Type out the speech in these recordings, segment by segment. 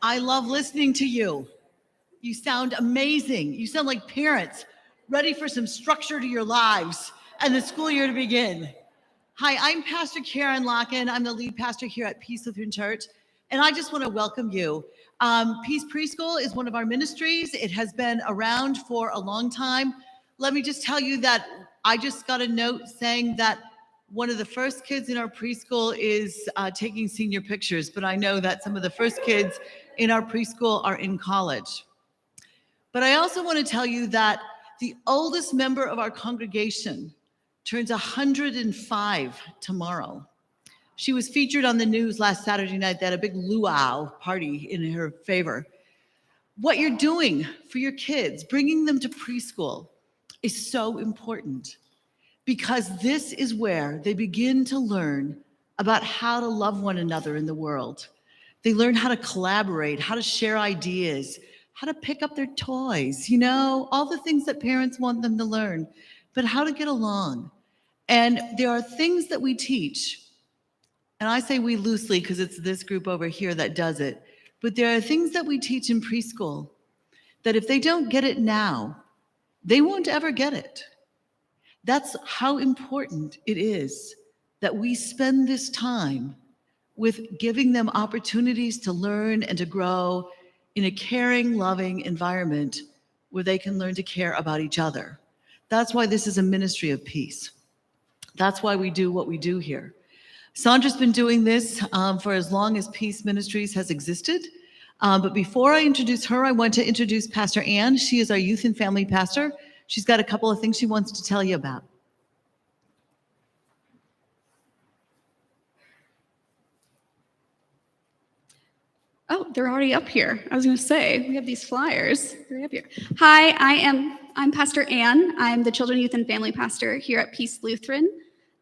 I love listening to you. You sound amazing. You sound like parents ready for some structure to your lives and the school year to begin. Hi, I'm Pastor Karen Locken. I'm the lead pastor here at Peace Lutheran Church, and I just want to welcome you. Peace Preschool is one of our ministries. It has been around for a long time. Let me just tell you that I just got a note saying that one of the first kids in our preschool is taking senior pictures, but I know that some of the first kids in our preschool are in college. But I also want to tell you that the oldest member of our congregation turns 105 tomorrow. She was featured on the news last Saturday night. They had a big luau party in her favor. What you're doing for your kids, bringing them to preschool, is so important because this is where they begin to learn about how to love one another in the world. They learn how to collaborate, how to share ideas, how to pick up their toys, all the things that parents want them to learn, but how to get along. And there are things that we teach, and I say we loosely because it's this group over here that does it, but there are things that we teach in preschool that if they don't get it now, they won't ever get it. That's how important it is that we spend this time with giving them opportunities to learn and to grow in a caring, loving environment where they can learn to care about each other. That's why this is a ministry of peace. That's why we do what we do here. Sandra's been doing this for as long as Peace Ministries has existed. But before I introduce her, I want to introduce Pastor Ann. She is our youth and family pastor. She's got a couple of things she wants to tell you about. Oh, they're already up here. I was going to say, we have these flyers. They're up here. Hi, I'm Pastor Ann. I'm the Children, Youth, and Family Pastor here at Peace Lutheran.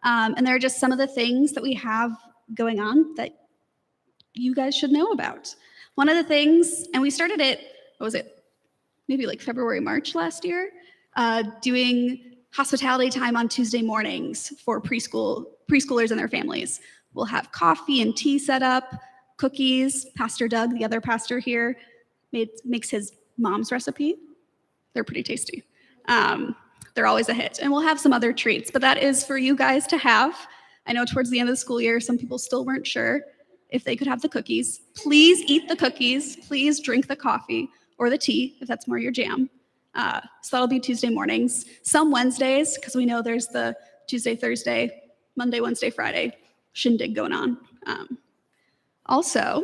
And there are just some of the things that we have going on that you guys should know about. One of the things, and we started it, maybe like February, March last year, doing hospitality time on Tuesday mornings for preschoolers and their families. We'll have coffee and tea set up, cookies. Pastor Doug, the other pastor here, makes his mom's recipe. They're pretty tasty. They're always a hit. And we'll have some other treats, but that is for you guys to have. I know towards the end of the school year, some people still weren't sure if they could have the cookies. Please eat the cookies. Please drink the coffee or the tea, if that's more your jam. So that'll be Tuesday mornings. Some Wednesdays, because we know there's the Tuesday, Thursday, Monday, Wednesday, Friday shindig going on. Also,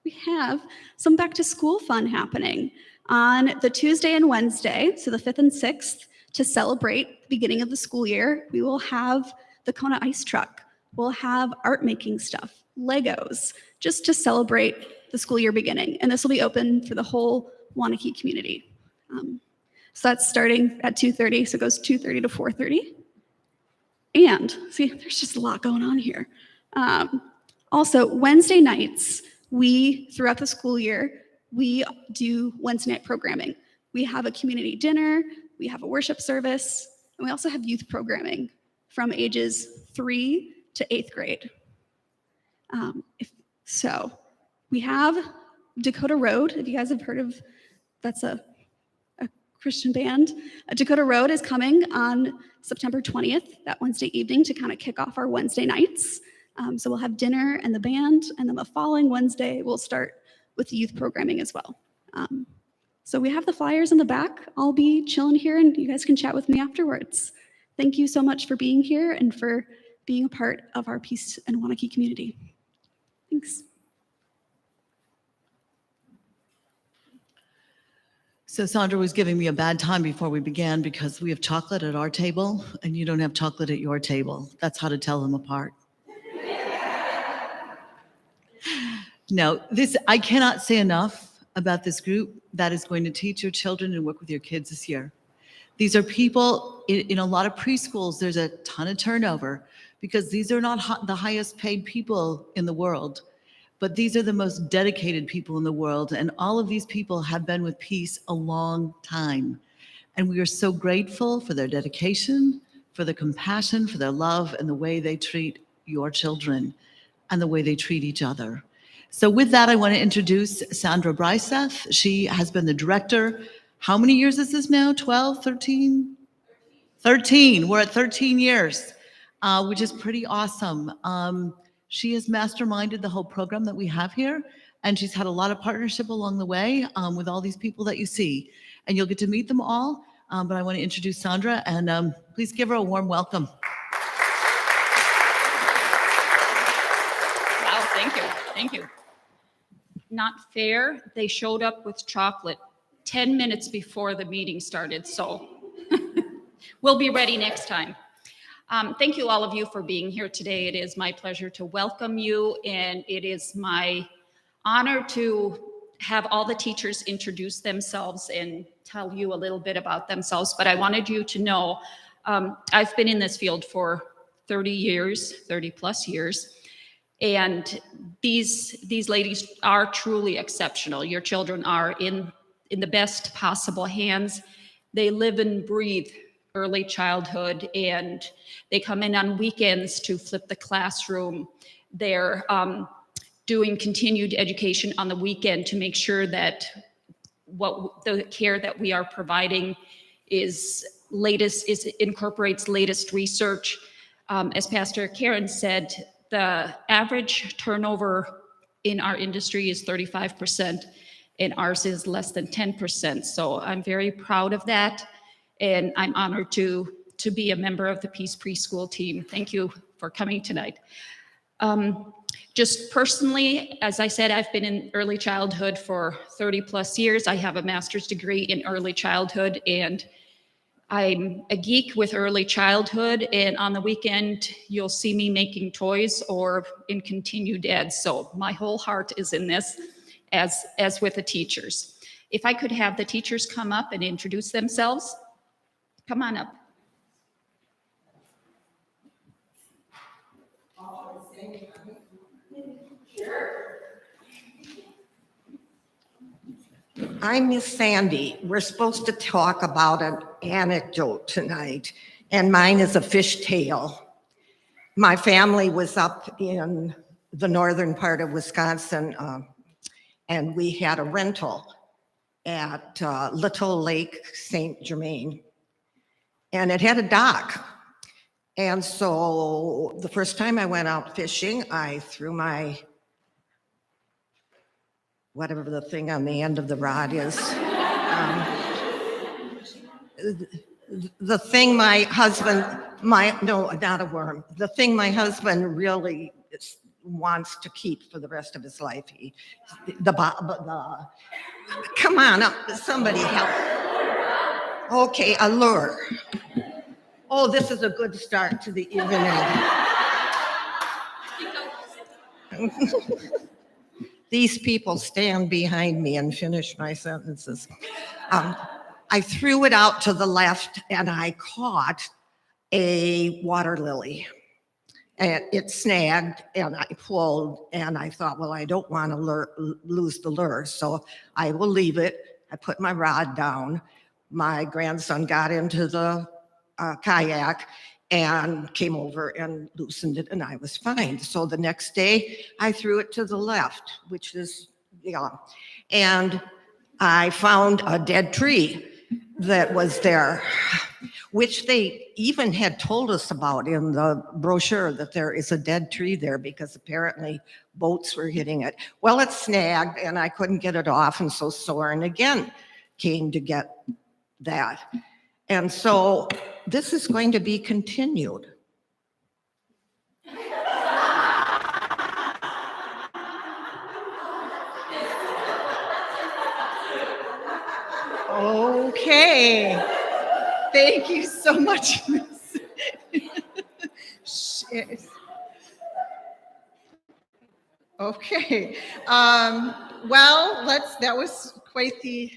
we have some back to school fun happening on the Tuesday and Wednesday, so the 5th and 6th, to celebrate the beginning of the school year. We will have the Kona ice truck. We'll have art making stuff, Legos, just to celebrate the school year beginning. And this will be open for the whole Wanakee community. So that's starting at 2:30, so it goes 2:30 to 4:30. And see, there's just a lot going on here. Also, Wednesday nights, throughout the school year, we do Wednesday night programming. We have a community dinner, we have a worship service, and we also have youth programming from ages 3 to 8th grade. So we have Dakota Road, if you guys have heard of, that's a Christian band. Dakota Road is coming on September 20th, that Wednesday evening, to kind of kick off our Wednesday nights. So we'll have dinner and the band, and then the following Wednesday, we'll start with the youth programming as well. So we have the flyers in the back. I'll be chilling here, and you guys can chat with me afterwards. Thank you so much for being here and for being a part of our Peace and Wanakee community. Thanks. So Sandra was giving me a bad time before we began because we have chocolate at our table and you don't have chocolate at your table. That's how to tell them apart. No, I cannot say enough about this group that is going to teach your children and work with your kids this year. These are people, in a lot of preschools, there's a ton of turnover because these are not the highest paid people in the world, but these are the most dedicated people in the world. And all of these people have been with Peace a long time. And we are so grateful for their dedication, for their compassion, for their love, and the way they treat your children and the way they treat each other. So with that, I want to introduce Sandra Bryseth. She has been the director. How many years is this now? 12, 13? 13. We're at 13 years, which is pretty awesome. She has masterminded the whole program that we have here, and she's had a lot of partnership along the way with all these people that you see. And you'll get to meet them all, but I want to introduce Sandra, and please give her a warm welcome. Wow, thank you. Not fair, they showed up with chocolate 10 minutes before the meeting started, so we'll be ready next time. Thank you all of you for being here today. It is my pleasure to welcome you, and it is my honor to have all the teachers introduce themselves and tell you a little bit about themselves. But I wanted you to know, I've been in this field for 30 plus years, and these ladies are truly exceptional. Your children are in the best possible hands. They live and breathe early childhood, and they come in on weekends to flip the classroom. They're doing continued education on the weekend to make sure that what the care that we are providing incorporates latest research. As Pastor Karen said, the average turnover in our industry is 35%, and ours is less than 10%. So I'm very proud of that, and I'm honored to be a member of the Peace Preschool team. Thank you for coming tonight. Just personally, as I said, I've been in early childhood for 30 plus years. I have a master's degree in early childhood, and I'm a geek with early childhood, and on the weekend, you'll see me making toys or in continued ed. So my whole heart is in this, as with the teachers. If I could have the teachers come up and introduce themselves. Come on up. I'm Miss Sandy. We're supposed to talk about an anecdote tonight, and mine is a fishtail. My family was up in the northern part of Wisconsin, and we had a rental at Little Lake St. Germain, and it had a dock. And so the first time I went out fishing, I threw my whatever the thing on the end of the rod is. The thing my husband, no, not a worm. The thing my husband really wants to keep for the rest of his life. Come on, somebody help. Okay, a lure. Oh, this is a good start to the evening. These people stand behind me and finish my sentences. I threw it out to the left and I caught a water lily. And it snagged and I pulled and I thought, well, I don't want to lose the lure, so I will leave it. I put my rod down. My grandson got into the kayak and came over and loosened it and I was fine. So the next day I threw it to the left, which is, and I found a dead tree that was there, which they even had told us about in the brochure, that there is a dead tree there because apparently boats were hitting it. Well, it snagged and I couldn't get it off, and so Soren again came to get that. And so this is going to be continued. Okay. Thank you so much, Miss. Okay. Well, that was quite the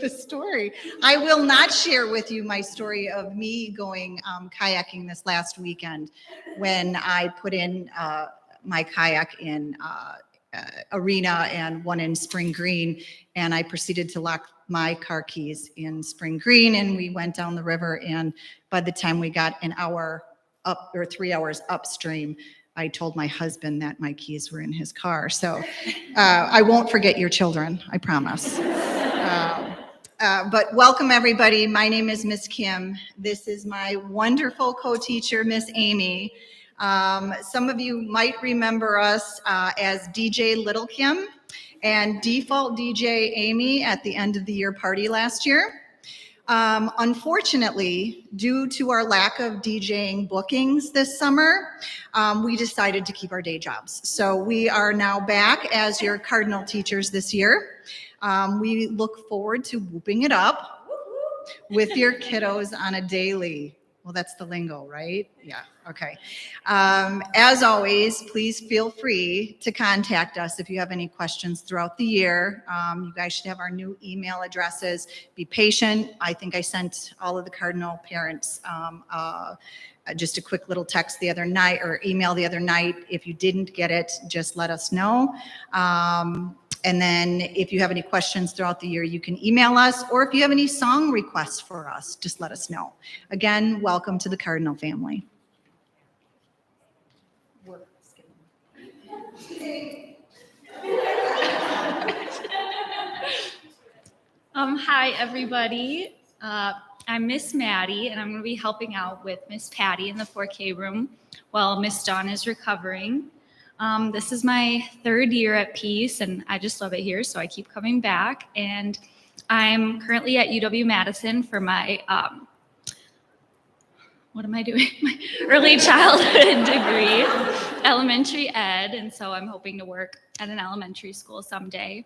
story. I will not share with you my story of me going kayaking this last weekend when I put in my kayak in Arena and one in Spring Green, and I proceeded to lock my car keys in Spring Green, and we went down the river, and by the time we got an hour up or 3 hours upstream, I told my husband that my keys were in his car. So I won't forget your children, I promise. But welcome everybody. My name is Miss Kim. This is my wonderful co-teacher, Miss Amy. Some of you might remember us as DJ Little Kim and Default DJ Amy at the end of the year party last year. Unfortunately, due to our lack of DJing bookings this summer, we decided to keep our day jobs. So we are now back as your Cardinal teachers this year. We look forward to whooping it up with your kiddos on a daily. Well, that's the lingo, right? Yeah, okay. As always, please feel free to contact us if you have any questions throughout the year. You guys should have our new email addresses. Be patient. I think I sent all of the Cardinal parents just a quick little text the other night or email the other night. If you didn't get it, just let us know. And then if you have any questions throughout the year, you can email us, or if you have any song requests for us, just let us know. Again, welcome to the Cardinal family. Hi, everybody. I'm Miss Maddie, and I'm going to be helping out with Miss Patty in the 4K room while Miss Dawn is recovering. This is my third year at Peace, and I just love it here, so I keep coming back. And I'm currently at UW-Madison for my, what am I doing? My early childhood degree, elementary ed, and so I'm hoping to work at an elementary school someday.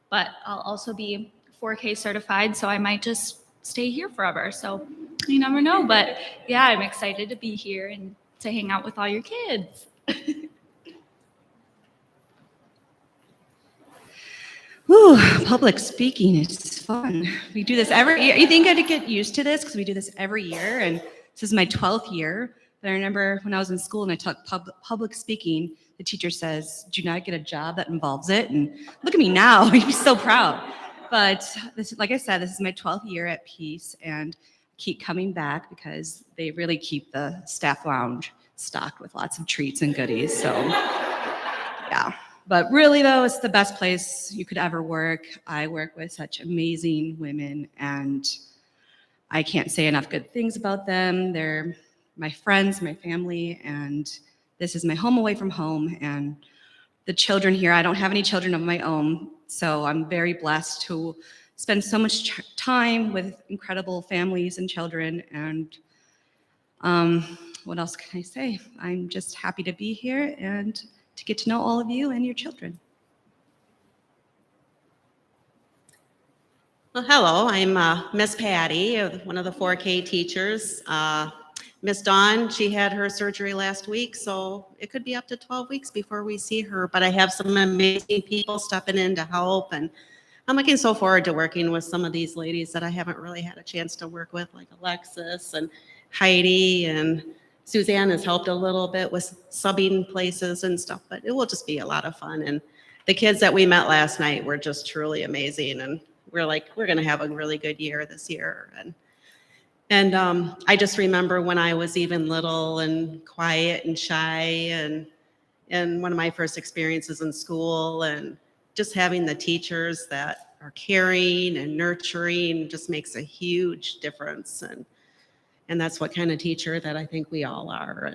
But I'll also be 4K certified, so I might just stay here forever. So you never know, but yeah, I'm excited to be here and to hang out with all your kids. Ooh, public speaking is fun. We do this every year. You think I'd get used to this because we do this every year, and this is my 12th year. But I remember when I was in school and I took public speaking, the teacher says, "Do you not get a job that involves it?" And look at me now, you'd be so proud. But this, like I said, this is my 12th year at Peace, and keep coming back because they really keep the staff lounge stocked with lots of treats and goodies. So yeah. But really, though, it's the best place you could ever work. I work with such amazing women, and I can't say enough good things about them. They're my friends, my family, and this is my home away from home. And the children here, I don't have any children of my own, So I'm very blessed to spend so much time with incredible families and children. And what else can I say? I'm just happy to be here and to get to know all of you and your children. Well, hello, I'm Miss Patty, one of the 4K teachers. Miss Dawn, she had her surgery last week, so it could be up to 12 weeks before we see her, but I have some amazing people stepping in to help, and I'm looking so forward to working with some of these ladies that I haven't really had a chance to work with, like Alexis and Heidi, and Suzanne has helped a little bit with subbing places and stuff, but it will just be a lot of fun. And the kids that we met last night were just truly amazing, and we're going to have a really good year this year. And I just remember when I was even little and quiet and shy, and one of my first experiences in school, and just having the teachers that are caring and nurturing just makes a huge difference. And that's what kind of teacher that I think we all are.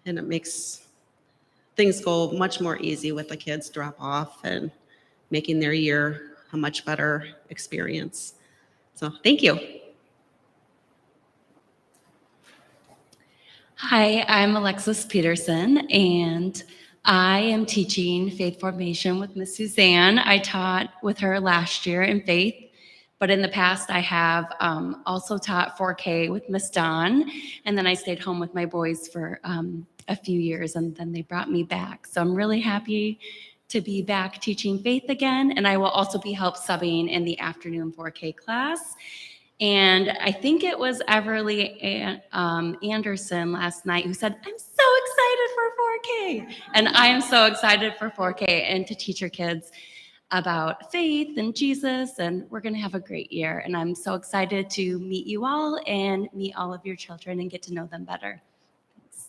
And it makes things go much more easy with the kids drop off and making their year a much better experience. So thank you. Hi, I'm Alexis Peterson, and I am teaching faith formation with Miss Suzanne. I taught with her last year in faith, but in the past I have also taught 4K with Miss Dawn, and then I stayed home with my boys for a few years, and then they brought me back. So I'm really happy to be back teaching faith again, and I will also be help subbing in the afternoon 4K class. And I think it was Everly Anderson last night who said, I'm so excited for 4K. And I am so excited for 4K and to teach your kids about faith and Jesus. And we're going to have a great year. And I'm so excited to meet you all and meet all of your children and get to know them better. Thanks.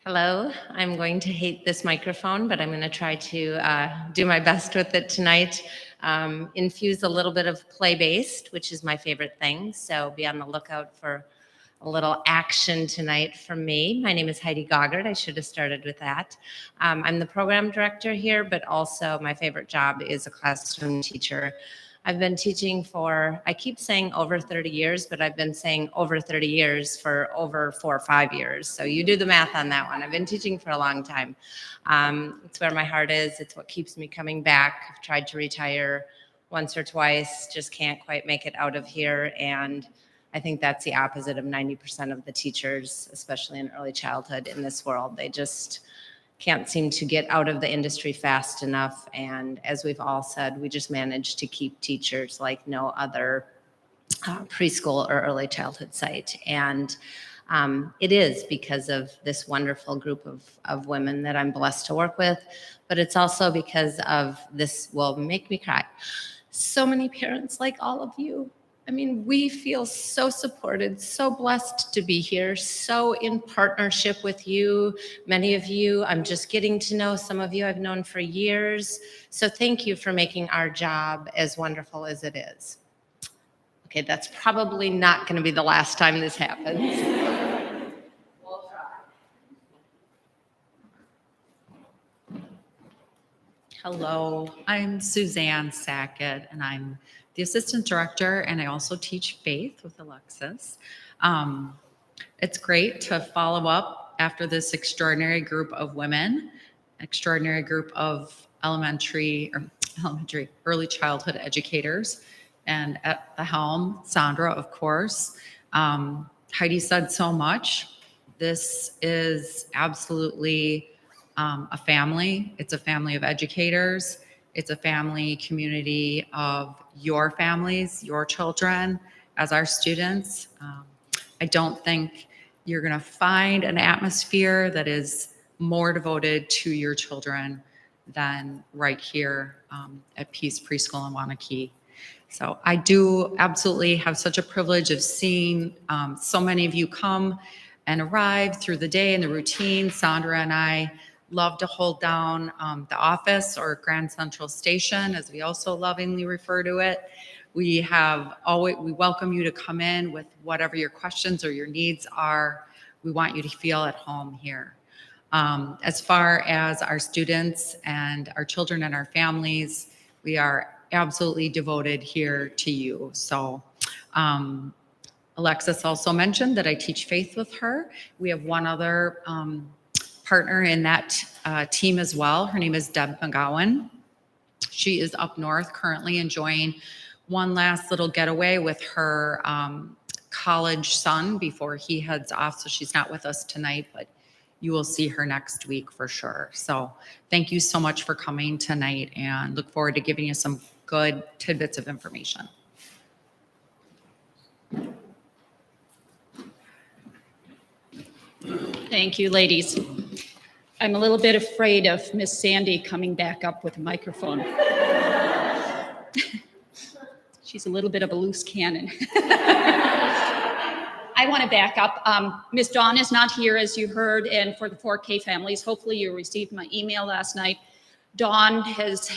Hello, I'm going to hate this microphone, but I'm going to try to do my best with it tonight. Infuse a little bit of play-based, which is my favorite thing, so be on the lookout for a little action tonight from me. My name is Heidi Goggard. I should have started with that. I'm the program director here, but also my favorite job is a classroom teacher. I've been teaching for, I keep saying over 30 years, but I've been saying over 30 years for over 4 or 5 years. So you do the math on that one. I've been teaching for a long time. It's where my heart is. It's what keeps me coming back. I've tried to retire once or twice, just can't quite make it out of here. And I think that's the opposite of 90% of the teachers, especially in early childhood in this world. They just can't seem to get out of the industry fast enough. And as we've all said, we just managed to keep teachers like no other preschool or early childhood site. And it is because of this wonderful group of women that I'm blessed to work with, but it's also because of this will make me cry. So many parents like all of you. I mean, we feel so supported, so blessed to be here, so in partnership with you. Many of you, I'm just getting to know. Some of you I've known for years. So thank you for making our job as wonderful as it is. Okay, that's probably not going to be the last time this happens. We'll try. Hello, I'm Suzanne Sackett, and I'm the assistant director, and I also teach faith with Alexis. It's great to follow up after this extraordinary group of women, extraordinary group of early childhood educators, and at the helm, Sandra, of course. Heidi said so much. This is absolutely a family. It's a family of educators. It's a family community of your families, your children, as our students. I don't think you're going to find an atmosphere that is more devoted to your children than right here at Peace Preschool in Wanakee. So I do absolutely have such a privilege of seeing so many of you come and arrive through the day and the routine. Sandra and I love to hold down the office, or Grand Central Station, as we also lovingly refer to it. We welcome you to come in with whatever your questions or your needs are. We want you to feel at home here. As far as our students and our children and our families, we are absolutely devoted here to you. So Alexis also mentioned that I teach faith with her. We have one other partner in that team as well. Her name is Deb McGowan. She is up north currently enjoying one last little getaway with her college son before he heads off. So she's not with us tonight, but you will see her next week for sure. So thank you so much for coming tonight, and look forward to giving you some good tidbits of information. Thank you, ladies. I'm a little bit afraid of Miss Sandy coming back up with a microphone. She's a little bit of a loose cannon. I want to back up. Miss Dawn is not here, as you heard, and for the 4K families, hopefully you received my email last night. Dawn has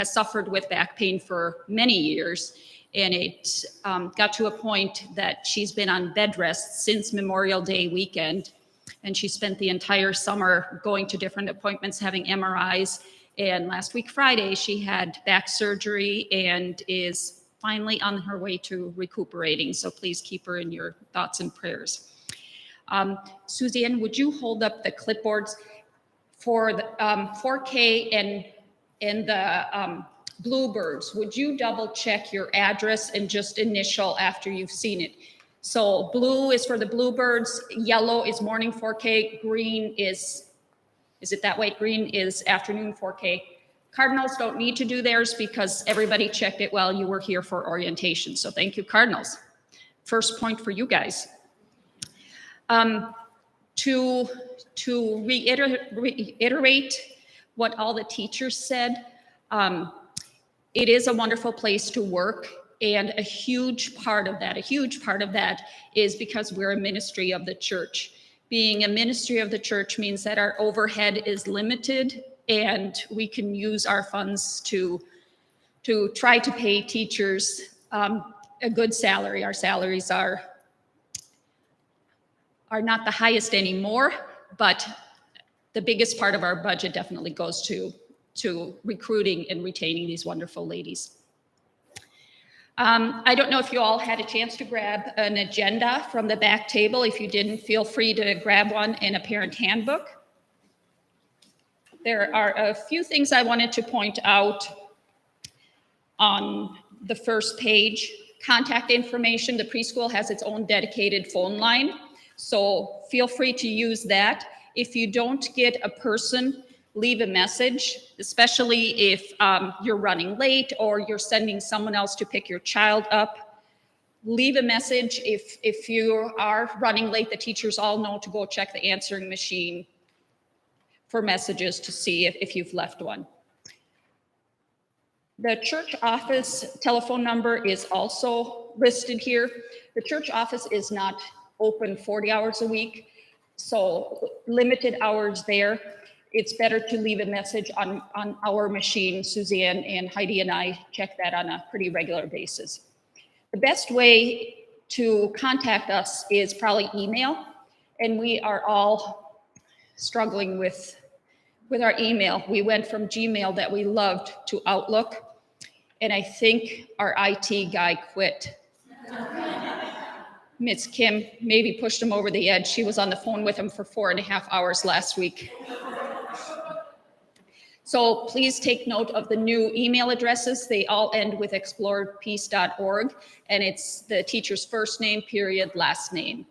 suffered with back pain for many years, and it got to a point that she's been on bed rest since Memorial Day weekend, and she spent the entire summer going to different appointments, having MRIs, and last week Friday she had back surgery and is finally on her way to recuperating. So please keep her in your thoughts and prayers. Suzanne, would you hold up the clipboards for the 4K and the Bluebirds? Would you double check your address and just initial after you've seen it? So blue is for the Bluebirds, yellow is morning 4K, green is it that way? Green is afternoon 4K. Cardinals don't need to do theirs because everybody checked it while you were here for orientation. So thank you, Cardinals. First point for you guys. To reiterate what all the teachers said, it is a wonderful place to work. And a huge part of that is because we're a ministry of the church. Being a ministry of the church means that our overhead is limited, and we can use our funds to try to pay teachers a good salary. Our salaries are not the highest anymore, but the biggest part of our budget definitely goes to recruiting and retaining these wonderful ladies. I don't know if you all had a chance to grab an agenda from the back table. If you didn't, feel free to grab one in a parent handbook. There are a few things I wanted to point out on the first page. Contact information. The preschool has its own dedicated phone line, so feel free to use that. If you don't get a person, leave a message, especially if you're running late or you're sending someone else to pick your child up. Leave a message. If you are running late, the teachers all know to go check the answering machine for messages to see if you've left one. The church office telephone number is also listed here. The church office is not open 40 hours a week, so limited hours there. It's better to leave a message on our machine. Suzanne and Heidi and I check that on a pretty regular basis. The best way to contact us is probably email, and we are all struggling with our email. We went from Gmail that we loved to Outlook, and I think our IT guy quit. Miss Kim maybe pushed him over the edge. She was on the phone with him for 4.5 hours last week. So please take note of the new email addresses. They all end with explorepeace.org, and it's the teacher's first name, period, last name.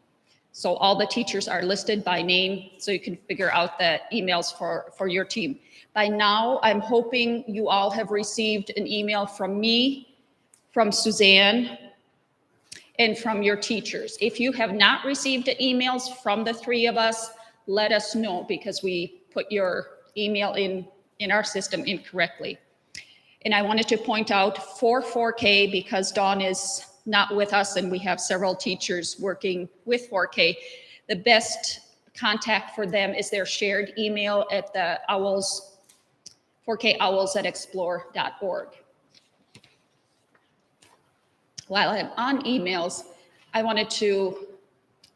So all the teachers are listed by name, so you can figure out the emails for your team. By now, I'm hoping you all have received an email from me, from Suzanne, and from your teachers. If you have not received emails from the three of us, let us know, because we put your email in our system incorrectly. And I wanted to point out for 4K, because Dawn is not with us and we have several teachers working with 4K, the best contact for them is their shared email at the owls, 4kowls@explore.org. While I'm on emails, I wanted to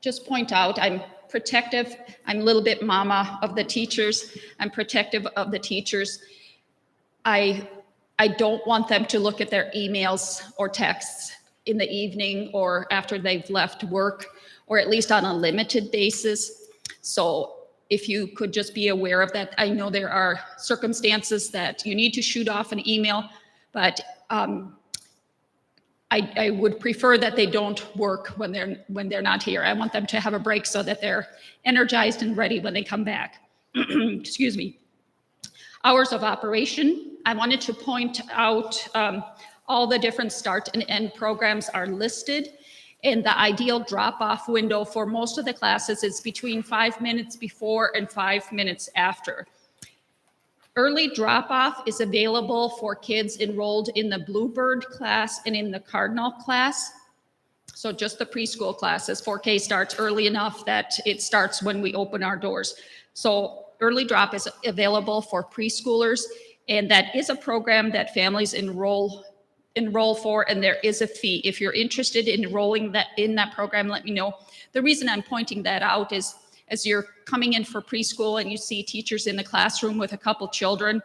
just point out, I'm protective. I'm a little bit mama of the teachers. I'm protective of the teachers. I don't want them to look at their emails or texts in the evening or after they've left work, or at least on a limited basis. So if you could just be aware of that. I know there are circumstances that you need to shoot off an email, but I would prefer that they don't work when they're not here. I want them to have a break so that they're energized and ready when they come back. Excuse me. Hours of operation. I wanted to point out all the different start and end programs are listed. And the ideal drop-off window for most of the classes is between 5 minutes before and 5 minutes after. Early drop-off is available for kids enrolled in the Bluebird class and in the Cardinal class. So just the preschool classes. 4K starts early enough that it starts when we open our doors. So early drop is available for preschoolers, and that is a program that families enroll for, and there is a fee. If you're interested in enrolling in that program, let me know. The reason I'm pointing that out is as you're coming in for preschool and you see teachers in the classroom with a couple children,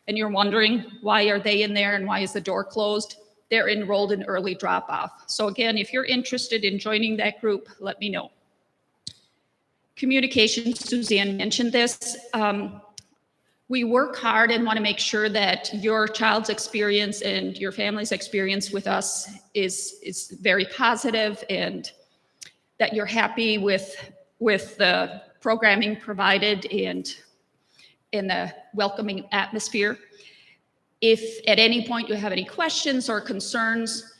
and you're wondering why are they in there and why is the door closed, they're enrolled in early drop-off. So again, if you're interested in joining that group, let me know. Communication, Suzanne mentioned this. We work hard and want to make sure that your child's experience and your family's experience with us is very positive, and that you're happy with the programming provided and in the welcoming atmosphere. If at any point you have any questions or concerns,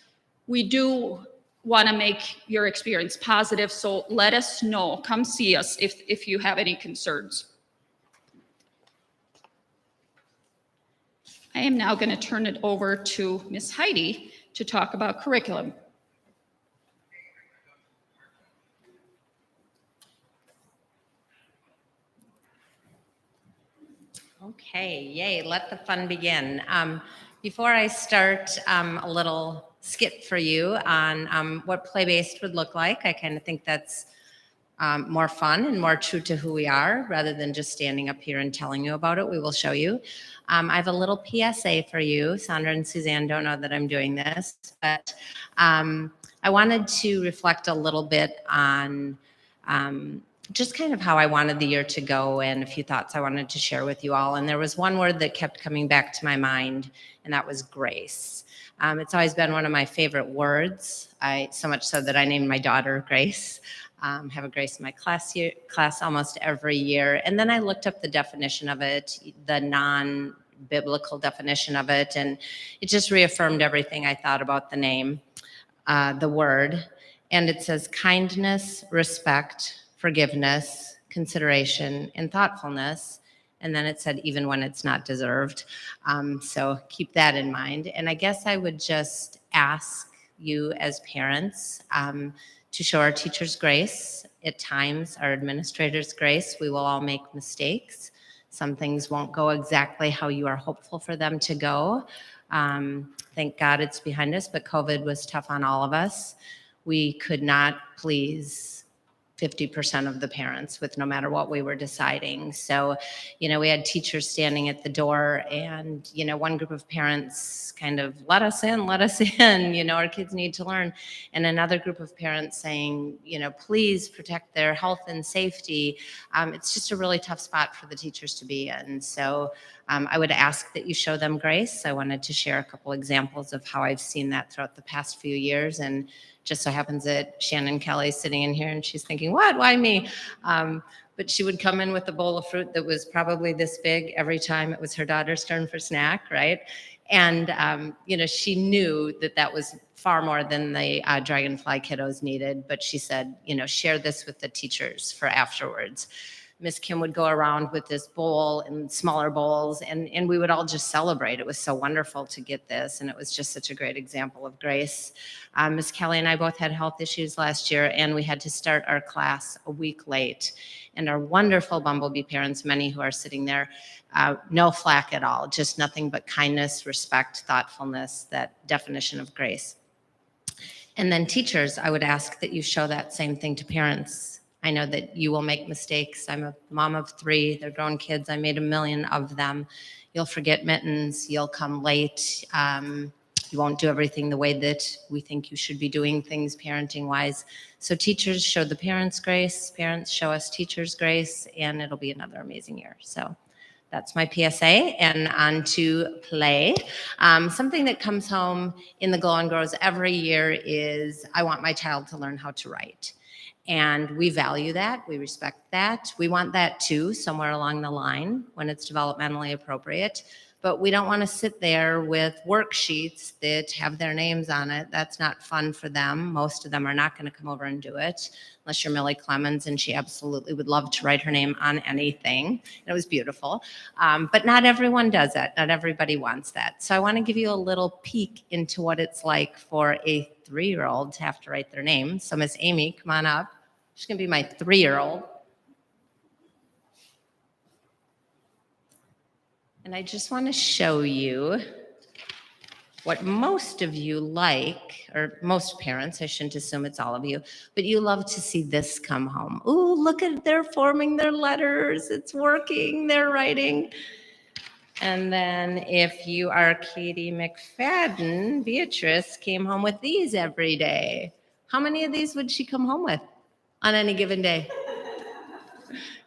we do want to make your experience positive, so let us know. Come see us if you have any concerns. I am now going to turn it over to Ms. Heidi to talk about curriculum. Okay, yay, let the fun begin. Before I start, a little skit for you on what play-based would look like. I kind of think that's more fun and more true to who we are, rather than just standing up here and telling you about it. We will show you. I have a little PSA for you. Sandra and Suzanne don't know that I'm doing this, but I wanted to reflect a little bit on just kind of how I wanted the year to go, and a few thoughts I wanted to share with you all. And there was one word that kept coming back to my mind, and that was grace. It's always been one of my favorite words. So much so that I named my daughter Grace. Have a Grace in my class almost every year. And then I looked up the definition of it, the non-biblical definition of it, and it just reaffirmed everything I thought about the name, the word. And it says kindness, respect, forgiveness, consideration, and thoughtfulness. And then it said, even when it's not deserved. So keep that in mind. And I guess I would just ask you as parents to show our teachers grace. At times, our administrators grace. We will all make mistakes. Some things won't go exactly how you are hopeful for them to go. Thank God it's behind us, but COVID was tough on all of us. We could not please 50% of the parents with no matter what we were deciding. So, we had teachers standing at the door, and, one group of parents kind of let us in, our kids need to learn. And another group of parents saying, please protect their health and safety. It's just a really tough spot for the teachers to be in. So I would ask that you show them grace. I wanted to share a couple examples of how I've seen that throughout the past few years. And just so happens that Shannon Kelly's sitting in here and she's thinking, what, why me? But she would come in with a bowl of fruit that was probably this big every time it was her daughter's turn for snack, right? And, she knew that was far more than the Dragonfly kiddos needed, but she said, share this with the teachers for afterwards. Miss Kim would go around with this bowl and smaller bowls, and we would all just celebrate. It was so wonderful to get this, and it was just such a great example of grace. Miss Kelly and I both had health issues last year, and we had to start our class a week late. And our wonderful Bumblebee parents, many who are sitting there, no flack at all, just nothing but kindness, respect, thoughtfulness, that definition of grace. And then teachers, I would ask that you show that same thing to parents I know that you will make mistakes. I'm a mom of 3. They're grown kids. I made a million of them. You'll forget mittens. You'll come late. You won't do everything the way that we think you should be doing things parenting-wise. So teachers show the parents grace. Parents show us teachers grace, and it'll be another amazing year. So that's my PSA, and on to play. Something that comes home in the Glow and Grows every year is I want my child to learn how to write. And we value that, we respect that. We want that too, somewhere along the line when it's developmentally appropriate. But we don't want to sit there with worksheets that have their names on it. That's not fun for them. Most of them are not going to come over and do it, unless you're Millie Clemens, and she absolutely would love to write her name on anything. It was beautiful. But not everyone does that. Not everybody wants that. So I want to give you a little peek into what it's like for a 3-year-old to have to write their name. So Miss Amy, come on up. She's going to be my 3-year-old. And I just want to show you what most of you like, or most parents, I shouldn't assume it's all of you, but you love to see this come home. Ooh, look at, they're forming their letters. It's working, they're writing. And then if you are Katie McFadden, Beatrice came home with these every day. How many of these would she come home with on any given day?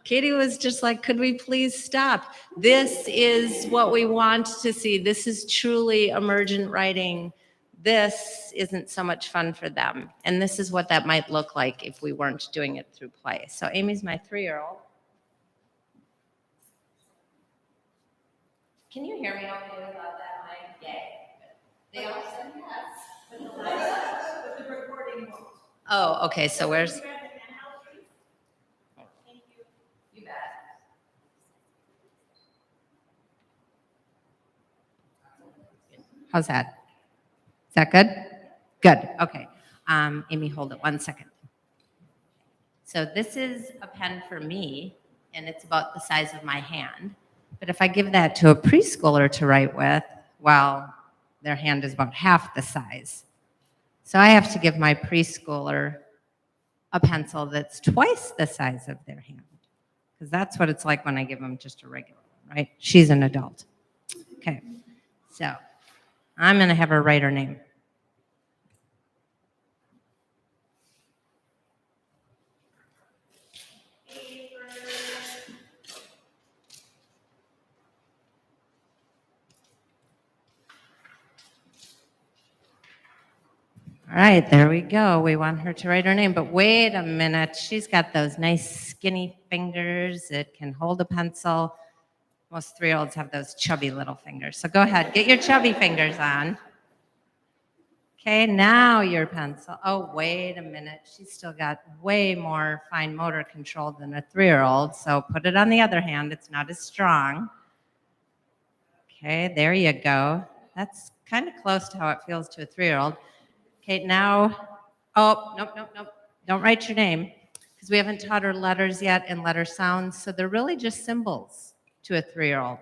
Katie was just like, could we please stop? This is what we want to see. This is truly emergent writing. This isn't so much fun for them. And this is what that might look like if we weren't doing it through play. So Amy's my 3-year-old. Can you hear me okay without that mic? Yay. They all said yes. But the recording won't. Oh, okay, so where's... How's that? Is that good? Good, okay. Amy, hold it 1 second. So this is a pen for me, and it's about the size of my hand. But if I give that to a preschooler to write with, well, their hand is about half the size. So I have to give my preschooler a pencil that's twice the size of their hand, because that's what it's like when I give them just a regular one, right? She's an adult. Okay, so I'm going to have her write her name. All right, there we go. We want her to write her name, but wait a minute. She's got those nice skinny fingers that can hold a pencil. Most 3-year-olds have those chubby little fingers. So go ahead, get your chubby fingers on. Okay, now your pencil. Oh, wait a minute. She's still got way more fine motor control than a 3-year-old. So put it on the other hand. It's not as strong. Okay, there you go. That's kind of close to how it feels to a 3-year-old. Okay, now, oh, nope. Don't write your name, because we haven't taught her letters yet and letter sounds. So they're really just symbols to a 3-year-old.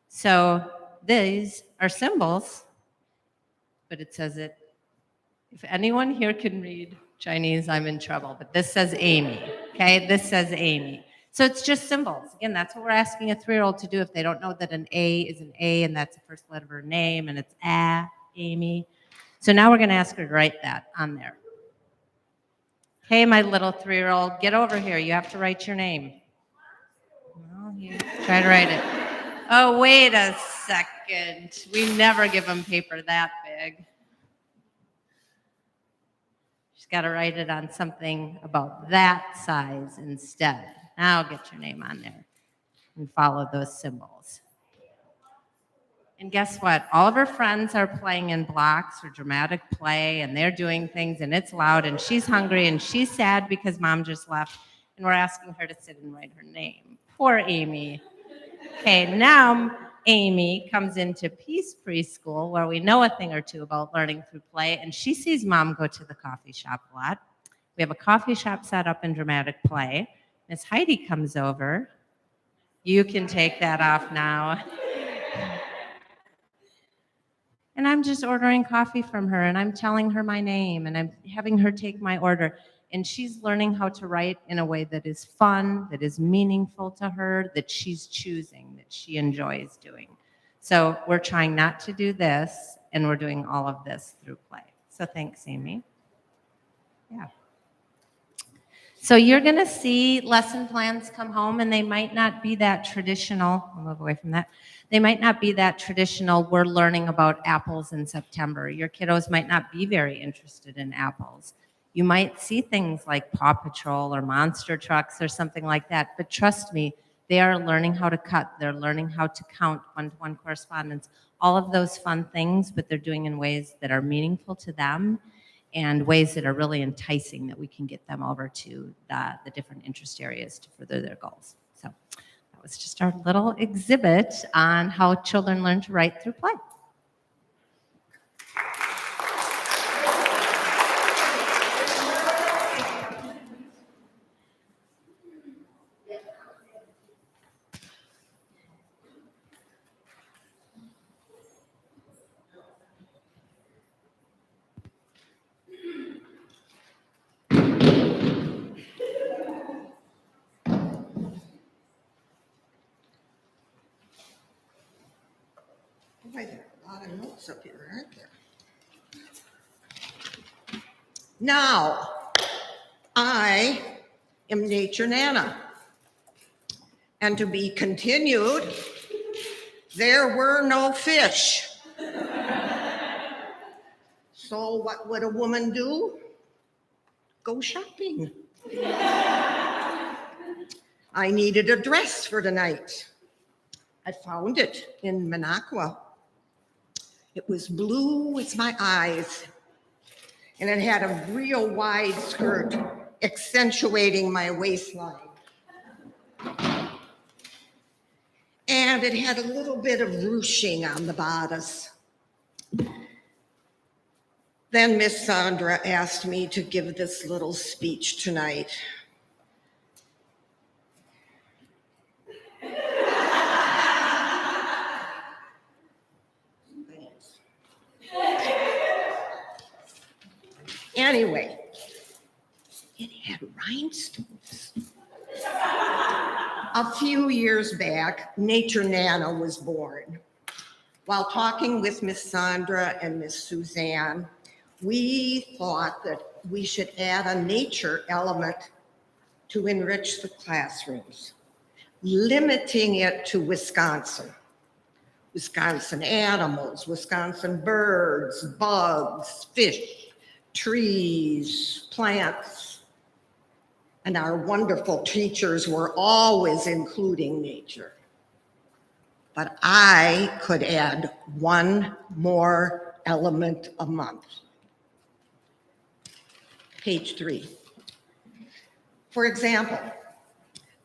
So these are symbols, but it says it. If anyone here can read Chinese, I'm in trouble, but this says Amy, okay? This says Amy. So it's just symbols. Again, that's what we're asking a 3-year-old to do if they don't know that an A is an A and that's the first letter of her name and it's Amy. So now we're gonna ask her to write that on there. Okay, my little 3-year-old, get over here. You have to write your name. Well, you try to write it. Oh, wait a second. We never give them paper that big. She's got to write it on something about that size instead. Now get your name on there and follow those symbols. And guess what? All of her friends are playing in blocks or dramatic play, and they're doing things, and it's loud, and she's hungry, and she's sad because mom just left, and we're asking her to sit and write her name. Poor Amy. Okay, now Amy comes into Peace Preschool, where we know a thing or two about learning through play, and she sees mom go to the coffee shop a lot. We have a coffee shop set up in dramatic play. Miss Heidi comes over. You can take that off now. And I'm just ordering coffee from her, and I'm telling her my name, and I'm having her take my order. And she's learning how to write in a way that is fun, that is meaningful to her, that she's choosing, that she enjoys doing. So we're trying not to do this, and we're doing all of this through play. So thanks, Amy. Yeah. So you're going to see lesson plans come home, and they might not be that traditional. I'll move away from that. They might not be that traditional. We're learning about apples in September. Your kiddos might not be very interested in apples. You might see things like Paw Patrol or monster trucks or something like that. But trust me, they are learning how to cut. They're learning how to count one-to-one correspondence, all of those fun things, but they're doing in ways that are meaningful to them and ways that are really enticing, that we can get them over to the different interest areas to further their goals. So that was just our little exhibit on how children learn to write through play. Boy, there are a lot of notes up here, aren't there? Now, I am Nature Nana. And to be continued, there were no fish. So what would a woman do? Go shopping. I needed a dress for tonight. I found it in Minocqua. It was blue as my eyes, and it had a real wide skirt accentuating my waistline. And it had a little bit of ruching on the bodice. Then Miss Sandra asked me to give this little speech tonight. Anyway, it had rhinestones. A few years back, Nature Nana was born. While talking with Miss Sandra and Miss Suzanne, we thought that we should add a nature element to enrich the classrooms, limiting it to Wisconsin. Wisconsin animals, Wisconsin birds, bugs, fish, trees, plants. And our wonderful teachers were always including nature. But I could add one more element a month. Page 3. For example,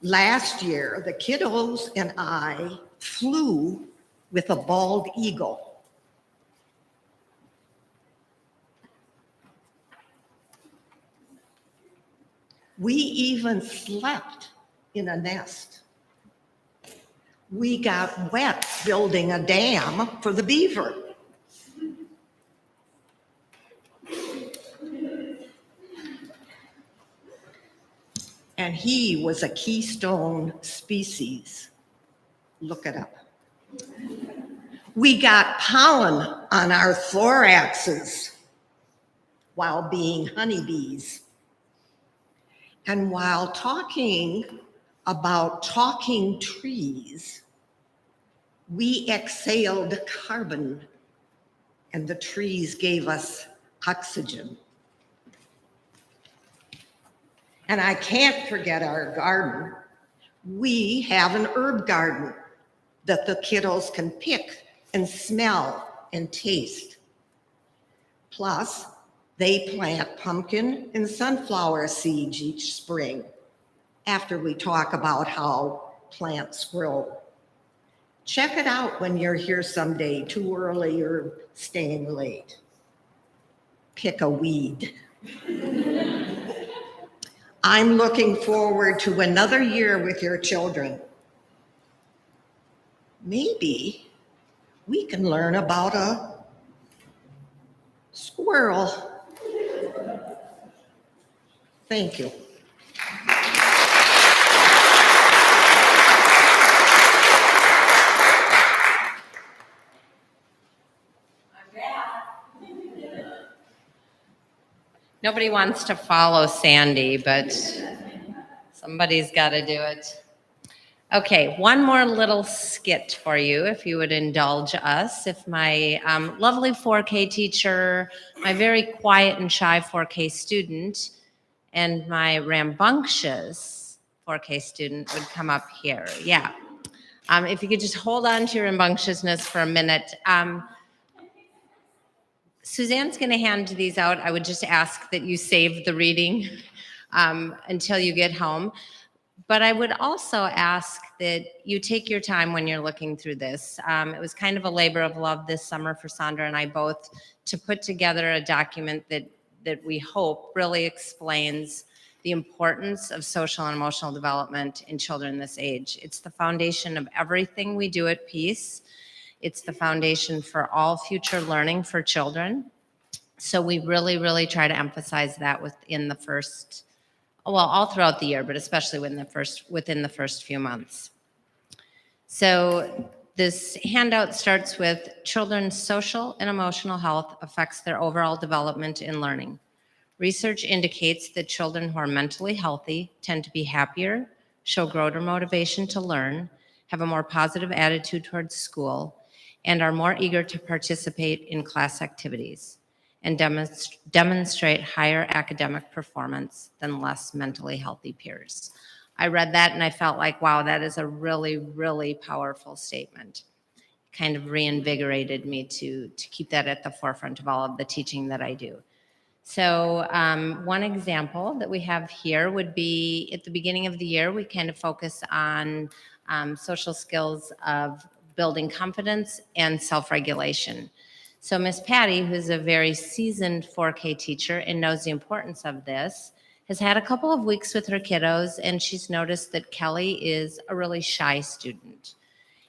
last year, the kiddos and I flew with a bald eagle. We even slept in a nest. We got wet building a dam for the beaver. And he was a keystone species. Look it up. We got pollen on our thoraxes while being honeybees. And while talking about talking trees, we exhaled carbon, and the trees gave us oxygen. And I can't forget our garden. We have an herb garden that the kiddos can pick and smell and taste. Plus, they plant pumpkin and sunflower seeds each spring after we talk about how plants grow. Check it out when you're here someday, too early or staying late. Pick a weed. I'm looking forward to another year with your children. Maybe we can learn about a squirrel. Thank you. Nobody wants to follow Sandy, but somebody's got to do it. Okay, one more little skit for you, if you would indulge us. If my lovely 4K teacher, my very quiet and shy 4K student, and my rambunctious 4K student would come up here. Yeah. If you could just hold on to your rambunctiousness for a minute. Suzanne's going to hand these out. I would just ask that you save the reading until you get home. But I would also ask that you take your time when you're looking through this. It was kind of a labor of love this summer for Sandra and I both to put together a document that we hope really explains the importance of social and emotional development in children this age. It's the foundation of everything we do at Peace. It's the foundation for all future learning for children. So we really, really try to emphasize that within the first, well, all throughout the year, but especially within the first few months. So this handout starts with children's social and emotional health affects their overall development in learning. Research indicates that children who are mentally healthy tend to be happier, show greater motivation to learn, have a more positive attitude towards school, and are more eager to participate in class activities and demonstrate higher academic performance than less mentally healthy peers. I read that and I felt like, wow, that is a really, really powerful statement. Kind of reinvigorated me to keep that at the forefront of all of the teaching that I do. So one example that we have here would be at the beginning of the year, we kind of focus on social skills of building confidence and self-regulation. So Miss Patty, who's a very seasoned 4K teacher and knows the importance of this, has had a couple of weeks with her kiddos, and she's noticed that Kelly is a really shy student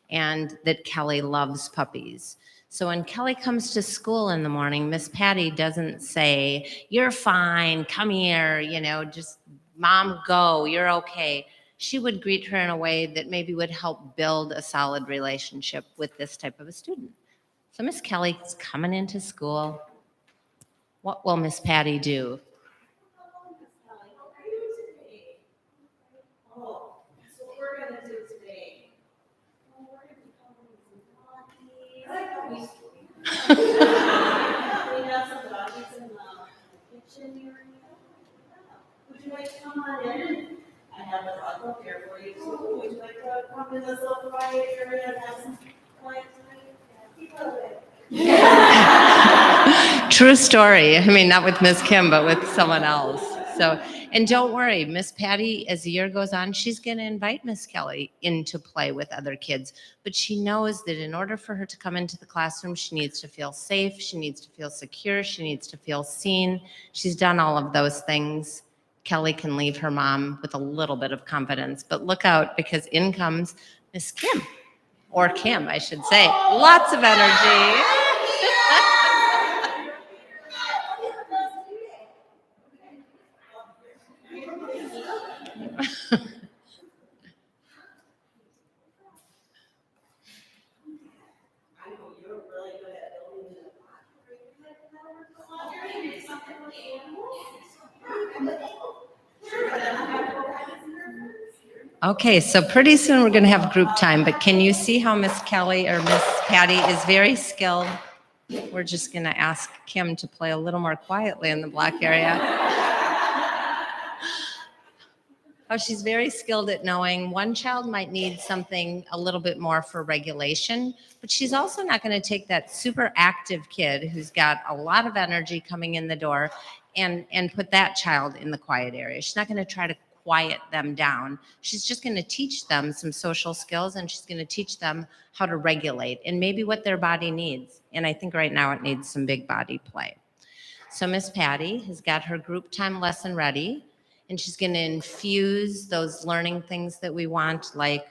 and that Kelly loves puppies. So when Kelly comes to school in the morning, Miss Patty doesn't say, "You're fine, come here, just mom, go, you're okay." She would greet her in a way that maybe would help build a solid relationship with this type of a student. So Miss Kelly's coming into school. What will Miss Patty do? Oh, that's what we're gonna do today. Oh, we're gonna be covering some doggies. We have some doggies in the kitchen area. Would you like to come on in? I have a dog up here for you too. Would you like to come in this little quiet area and have some quiet time? Keep it. True story. I mean, not with Miss Kim, but with someone else. So, and don't worry, Miss Patty, as the year goes on, she's going to invite Miss Kelly in to play with other kids. But she knows that in order for her to come into the classroom, she needs to feel safe. She needs to feel secure. She needs to feel seen. She's done all of those things. Kelly can leave her mom with a little bit of confidence. But look out, because in comes Miss Kim, or Kim, I should say. Lots of energy. Okay, so pretty soon we're going to have group time, but can you see how Miss Kelly or Miss Patty is very skilled? We're just going to ask Kim to play a little more quietly in the black area. Oh, she's very skilled at knowing one child might need something a little bit more for regulation, but she's also not going to take that super active kid who's got a lot of energy coming in the door and put that child in the quiet area. She's not going to try to quiet them down. She's just going to teach them some social skills, and she's going to teach them how to regulate and maybe what their body needs. And I think right now it needs some big body play. So Miss Patty has got her group time lesson ready, and she's going to infuse those learning things that we want, like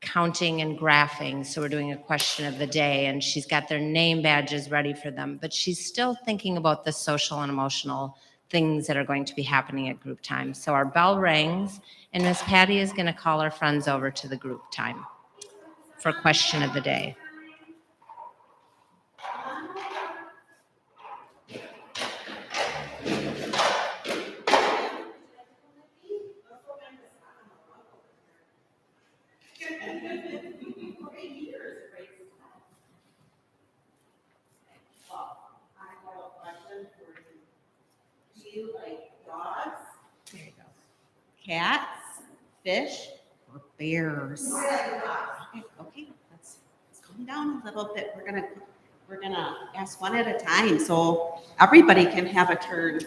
counting and graphing. So we're doing a question of the day, and she's got their name badges ready for them, but she's still thinking about the social and emotional things that are going to be happening at group time. So our bell rings, and Miss Patty is going to call our friends over to the group time for question of the day. Do you like dogs? There you go. Cats, fish, or bears? Okay, let's calm down a little bit. We're gonna ask one at a time so everybody can have a turn.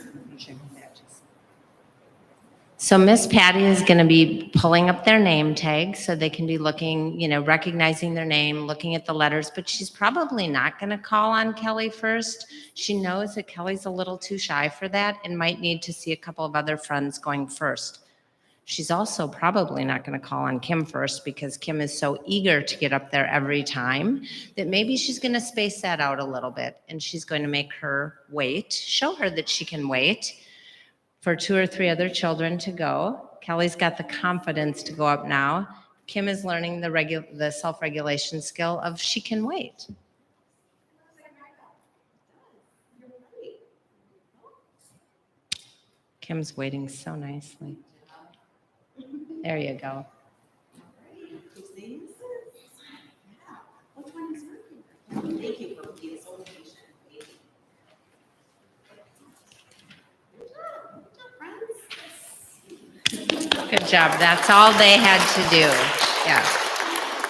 So Miss Patty is going to be pulling up their name tag so they can be looking, recognizing their name, looking at the letters, but she's probably not going to call on Kelly first. She knows that Kelly's a little too shy for that and might need to see a couple of other friends going first. She's also probably not going to call on Kim first because Kim is so eager to get up there every time that maybe she's going to space that out a little bit, and she's going to make her wait, show her that she can wait for 2 or 3 other children to go. Kelly's got the confidence to go up now. Kim is learning the self-regulation skill of she can wait. Kim's waiting so nicely. There you go. Which one is working? Thank you for being so patient. Good job. That's all they had to do. Yeah.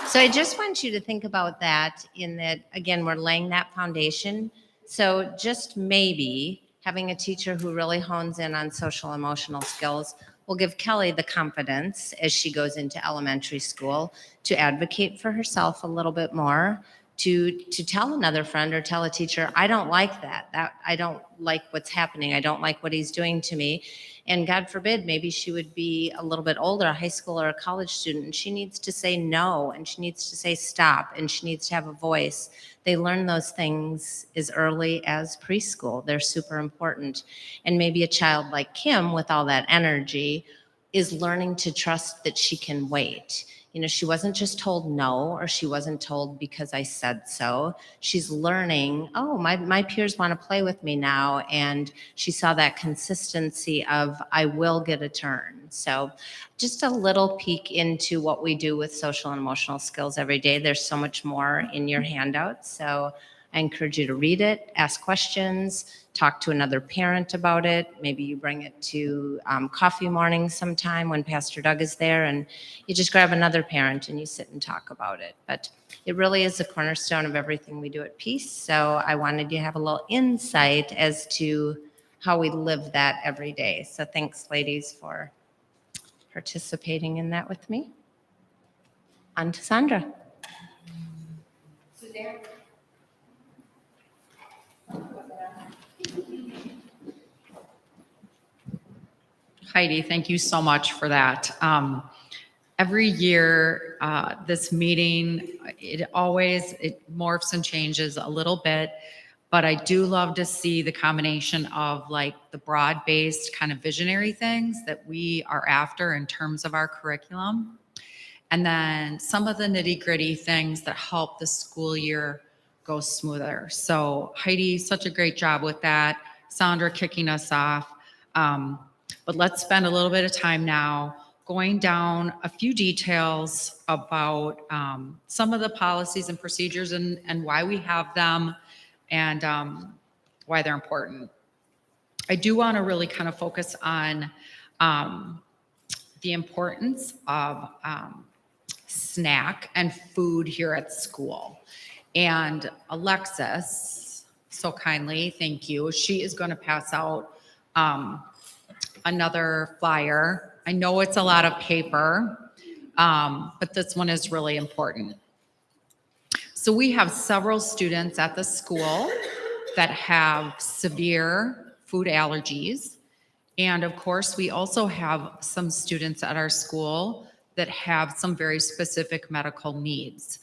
So I just want you to think about that in that, again, we're laying that foundation. So just maybe having a teacher who really hones in on social emotional skills will give Kelly the confidence as she goes into elementary school to advocate for herself a little bit more, to tell another friend or tell a teacher, I don't like that. I don't like what's happening. I don't like what he's doing to me. And God forbid, maybe she would be a little bit older, a high school or a college student, and she needs to say no, and she needs to say stop, and she needs to have a voice. They learn those things as early as preschool. They're super important. And maybe a child like Kim, with all that energy, is learning to trust that she can wait. She wasn't just told no, or she wasn't told because I said so. She's learning, oh, my peers want to play with me now. And she saw that consistency of, I will get a turn. So just a little peek into what we do with social and emotional skills every day. There's so much more in your handout. So I encourage you to read it, ask questions, talk to another parent about it. Maybe you bring it to coffee morning sometime when Pastor Doug is there, and you just grab another parent and you sit and talk about it. But it really is the cornerstone of everything we do at Peace. So I wanted you to have a little insight as to how we live that every day. So thanks, ladies, for participating in that with me. On to Sandra. Suzanne. Heidi, thank you so much for that. Every year, this meeting, it morphs and changes a little bit, but I do love to see the combination of like the broad-based kind of visionary things that we are after in terms of our curriculum, and then some of the nitty-gritty things that help the school year go smoother. So Heidi, such a great job with that. Sandra kicking us off. But let's spend a little bit of time now going down a few details about some of the policies and procedures and why we have them and why they're important. I do want to really kind of focus on the importance of snack and food here at school. And Alexis, so kindly, thank you. She is going to pass out another flyer. I know it's a lot of paper, but this one is really important. So we have several students at the school that have severe food allergies. And of course, we also have some students at our school that have some very specific medical needs.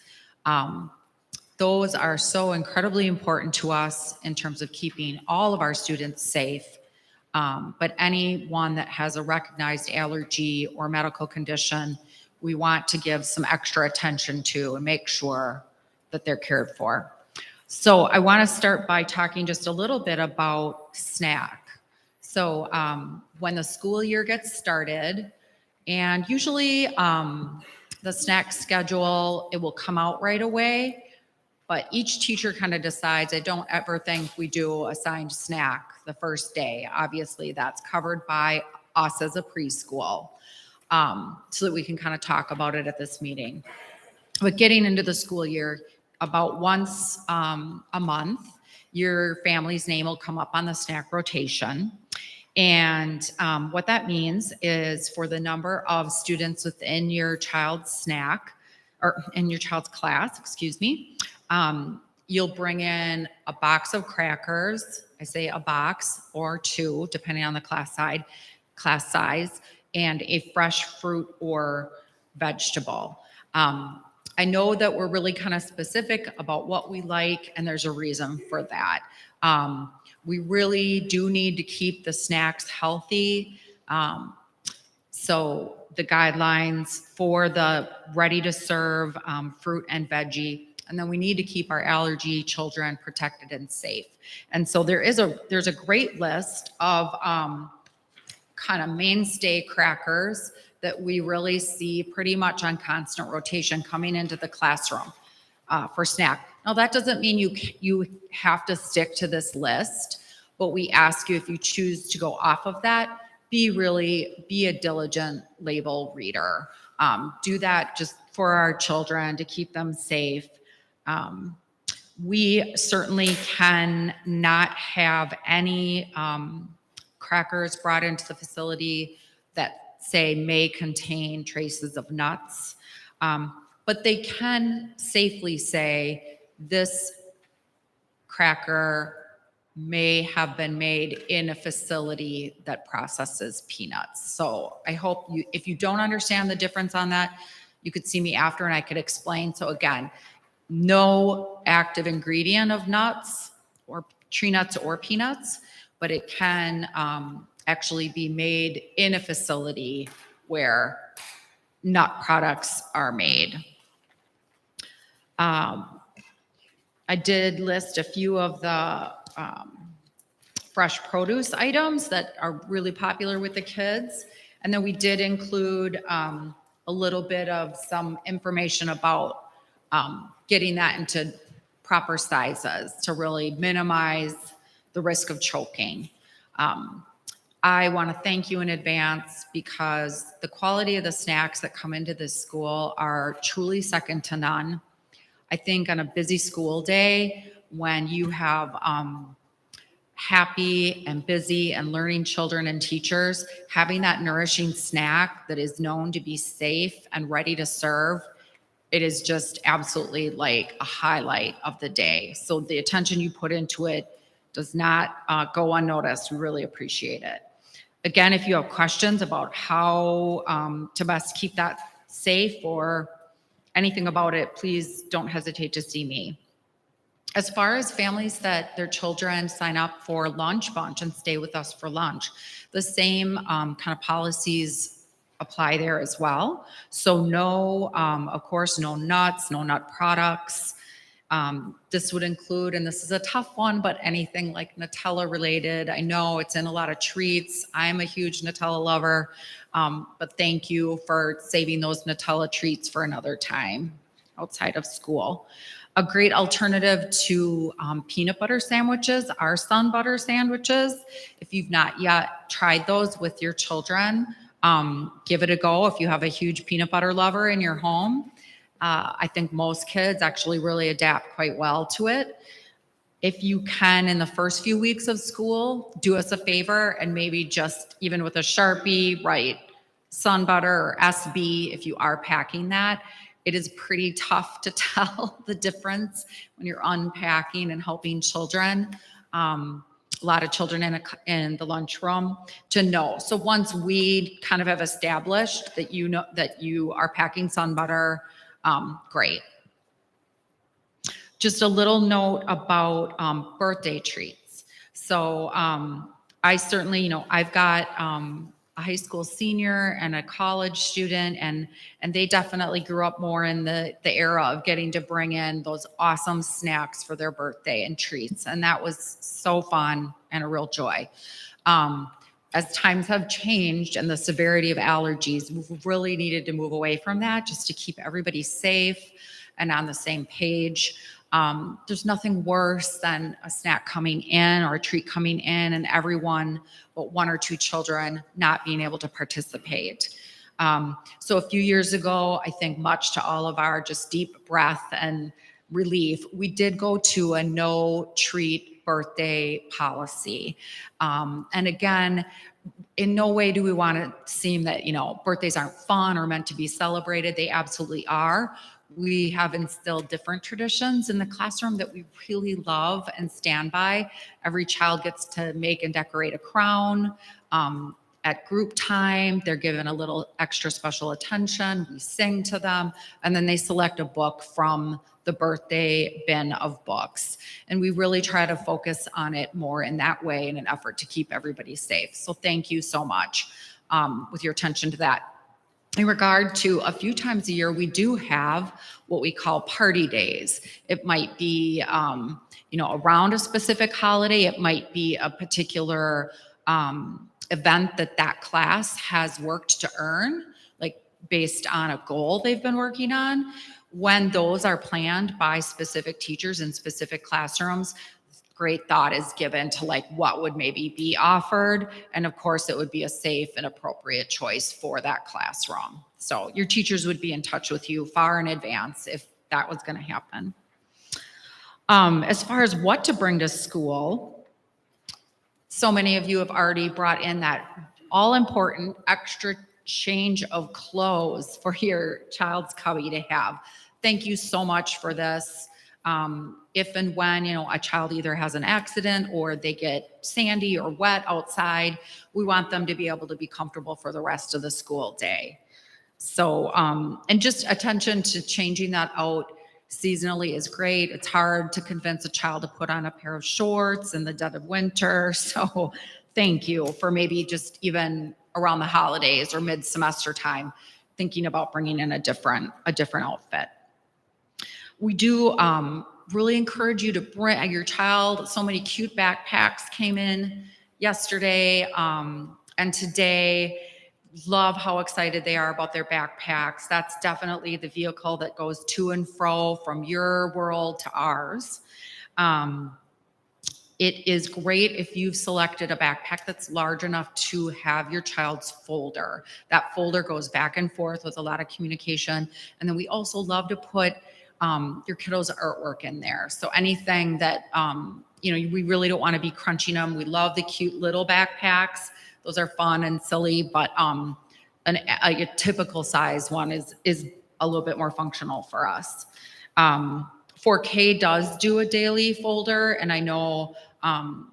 Those are so incredibly important to us in terms of keeping all of our students safe. But anyone that has a recognized allergy or medical condition, we want to give some extra attention to and make sure that they're cared for. So I want to start by talking just a little bit about snack. So when the school year gets started, and usually the snack schedule, it will come out right away, but each teacher kind of decides. I don't ever think we do assigned snack the first day. Obviously, that's covered by us as a preschool, so that we can kind of talk about it at this meeting. But getting into the school year, about once a month, your family's name will come up on the snack rotation. And what that means is for the number of students within your child's snack, or in your child's class, excuse me, you'll bring in a box of crackers. I say a box or two, depending on the class size, and a fresh fruit or vegetable. I know that we're really kind of specific about what we like, and there's a reason for that. We really do need to keep the snacks healthy. So the guidelines for the ready to serve fruit and veggie, and then we need to keep our allergy children protected and safe. And so there's a great list of kind of mainstay crackers that we really see pretty much on constant rotation coming into the classroom for snack. Now, that doesn't mean you have to stick to this list, but we ask you, if you choose to go off of that, be a diligent label reader. Do that just for our children, to keep them safe. We certainly can not have any crackers brought into the facility that say may contain traces of nuts, but they can safely say this cracker may have been made in a facility that processes peanuts. So I hope if you don't understand the difference on that, you could see me after and I could explain. So again, no active ingredient of nuts or tree nuts or peanuts, but it can actually be made in a facility where nut products are made. I did list a few of the fresh produce items that are really popular with the kids. And then we did include a little bit of some information about getting that into proper sizes to really minimize the risk of choking. I want to thank you in advance because the quality of the snacks that come into this school are truly second to none. I think on a busy school day, when you have happy and busy and learning children and teachers, having that nourishing snack that is known to be safe and ready to serve, it is just absolutely like a highlight of the day. So the attention you put into it does not go unnoticed. We really appreciate it. Again, if you have questions about how to best keep that safe or anything about it, please don't hesitate to see me. As far as families that their children sign up for lunch bunch and stay with us for lunch, the same kind of policies apply there as well. So no, of course, no nuts, no nut products. This would include, and this is a tough one, but anything like Nutella related. I know it's in a lot of treats. I'm a huge Nutella lover, but thank you for saving those Nutella treats for another time outside of school. A great alternative to peanut butter sandwiches are sun butter sandwiches. If you've not yet tried those with your children, give it a go. If you have a huge peanut butter lover in your home, I think most kids actually really adapt quite well to it. If you can, in the first few weeks of school, do us a favor and maybe just even with a Sharpie, write sun butter or SB if you are packing that. It is pretty tough to tell the difference when you're unpacking and helping children. A lot of children in the lunchroom to know. So once we kind of have established that you know that you are packing sun butter, great. Just a little note about birthday treats. So I certainly, I've got a high school senior and a college student, and they definitely grew up more in the era of getting to bring in those awesome snacks for their birthday and treats. And that was so fun and a real joy. As times have changed and the severity of allergies, we've really needed to move away from that just to keep everybody safe and on the same page. There's nothing worse than a snack coming in or a treat coming in and everyone but one or two children not being able to participate. So a few years ago, I think much to all of our just deep breath and relief, we did go to a no treat birthday policy. And again, in no way do we want to seem that, birthdays aren't fun or meant to be celebrated. They absolutely are. We have instilled different traditions in the classroom that we really love and stand by. Every child gets to make and decorate a crown. At group time, they're given a little extra special attention. We sing to them, and then they select a book from the birthday bin of books. And we really try to focus on it more in that way in an effort to keep everybody safe. So thank you so much with your attention to that. In regard to a few times a year, we do have what we call party days. It might be, around a specific holiday. It might be a particular event that class has worked to earn, like based on a goal they've been working on. When those are planned by specific teachers in specific classrooms, great thought is given to like what would maybe be offered. And of course, it would be a safe and appropriate choice for that classroom. So your teachers would be in touch with you far in advance if that was going to happen. As far as what to bring to school, so many of you have already brought in that all important extra change of clothes for your child's cubby to have. Thank you so much for this. If and when, a child either has an accident or they get sandy or wet outside, we want them to be able to be comfortable for the rest of the school day. So, and just attention to changing that out seasonally is great. It's hard to convince a child to put on a pair of shorts in the dead of winter. So thank you for maybe just even around the holidays or mid-semester time, thinking about bringing in a different outfit. We do really encourage you to bring your child. So many cute backpacks came in yesterday and today. Love how excited they are about their backpacks. That's definitely the vehicle that goes to and fro from your world to ours. It is great if you've selected a backpack that's large enough to have your child's folder. That folder goes back and forth with a lot of communication. And then we also love to put your kiddos' artwork in there. So anything that, we really don't want to be crunching them. We love the cute little backpacks. Those are fun and silly, but a typical size one is a little bit more functional for us. 4K does do a daily folder, and I know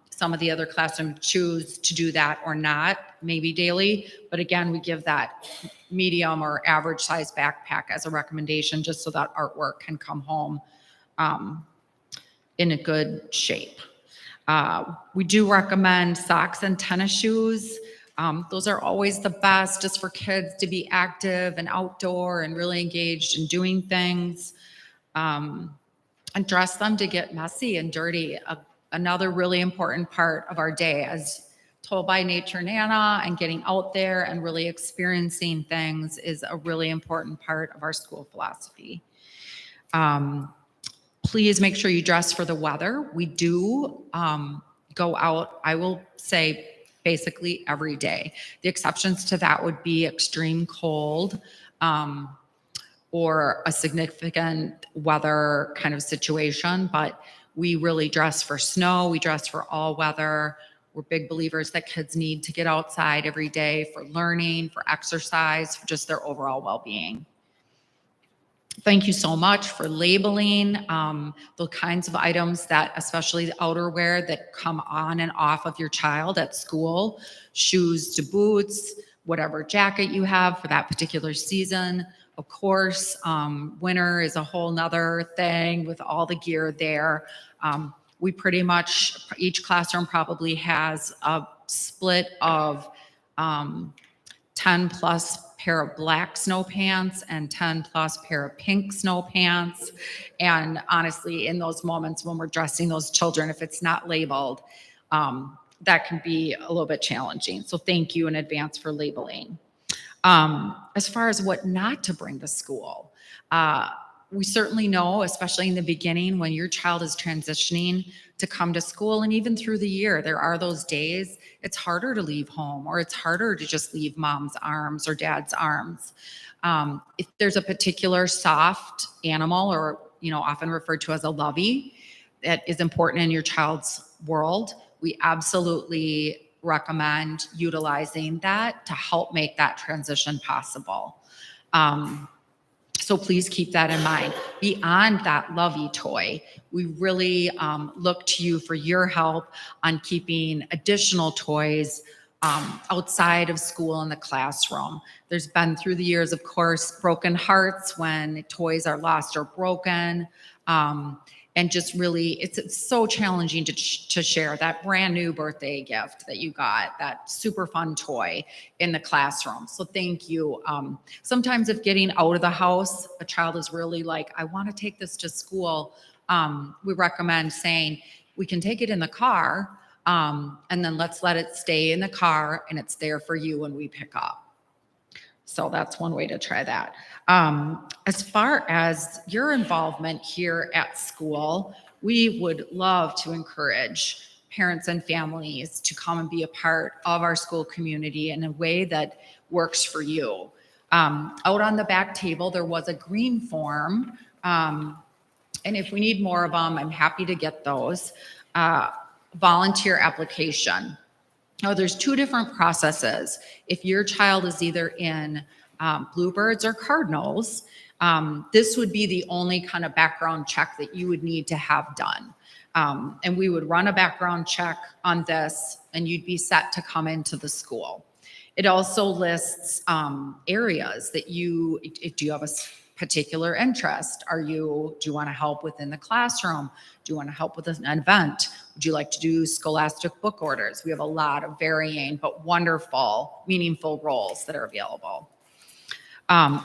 some of the other classrooms choose to do that or not, maybe daily. But again, we give that medium or average size backpack as a recommendation just so that artwork can come home in a good shape. We do recommend socks and tennis shoes. Those are always the best just for kids to be active and outdoor and really engaged in doing things. And dress them to get messy and dirty. Another really important part of our day, as told by Nature Nana, and getting out there and really experiencing things is a really important part of our school philosophy. Please make sure you dress for the weather. We do go out, I will say, basically every day. The exceptions to that would be extreme cold or a significant weather kind of situation, but we really dress for snow. We dress for all weather. We're big believers that kids need to get outside every day for learning, for exercise, for just their overall well-being. Thank you so much for labeling the kinds of items that, especially the outerwear that come on and off of your child at school, shoes to boots, whatever jacket you have for that particular season. Of course, winter is a whole nother thing with all the gear there. We pretty much, each classroom probably has split of 10 plus pair of black snow pants and 10 plus pair of pink snow pants. And honestly, in those moments when we're dressing those children, if it's not labeled, that can be a little bit challenging. So thank you in advance for labeling. As far as what not to bring to school, we certainly know, especially in the beginning when your child is transitioning to come to school, and even through the year, there are those days it's harder to leave home, or it's harder to just leave mom's arms or dad's arms. If there's a particular soft animal, or often referred to as a lovey, that is important in your child's world, we absolutely recommend utilizing that to help make that transition possible. So please keep that in mind. Beyond that lovey toy, we really look to you for your help on keeping additional toys outside of school in the classroom. There's been through the years, of course, broken hearts when toys are lost or broken. And just really, it's so challenging to share that brand new birthday gift that you got, that super fun toy in the classroom. So thank you. Sometimes if getting out of the house, a child is really like, I want to take this to school, we recommend saying, we can take it in the car, and then let's let it stay in the car and it's there for you when we pick up. So that's one way to try that. As far as your involvement here at school, we would love to encourage parents and families to come and be a part of our school community in a way that works for you. Out on the back table, there was a green form. And if we need more of them, I'm happy to get those. Volunteer application. Now, there's two different processes. If your child is either in Bluebirds or Cardinals, this would be the only kind of background check that you would need to have done. And we would run a background check on this, and you'd be set to come into the school. It also lists areas that do you have a particular interest? Do you want to help within the classroom? Do you want to help with an event? Would you like to do scholastic book orders? We have a lot of varying but wonderful, meaningful roles that are available.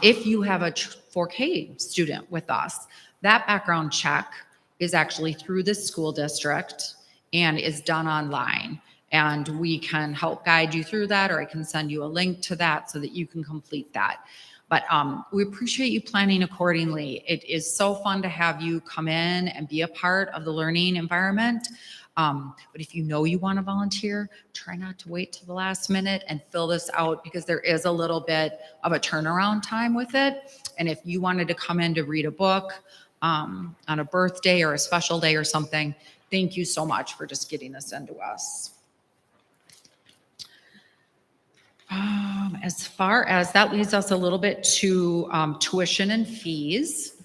If you have a 4K student with us, that background check is actually through the school district and is done online. And we can help guide you through that, or I can send you a link to that so that you can complete that. But we appreciate you planning accordingly. It is so fun to have you come in and be a part of the learning environment. But if you know you want to volunteer, try not to wait till the last minute and fill this out, because there is a little bit of a turnaround time with it. And if you wanted to come in to read a book on a birthday or a special day or something, thank you so much for just getting this into us. As far as that leads us a little bit to tuition and fees.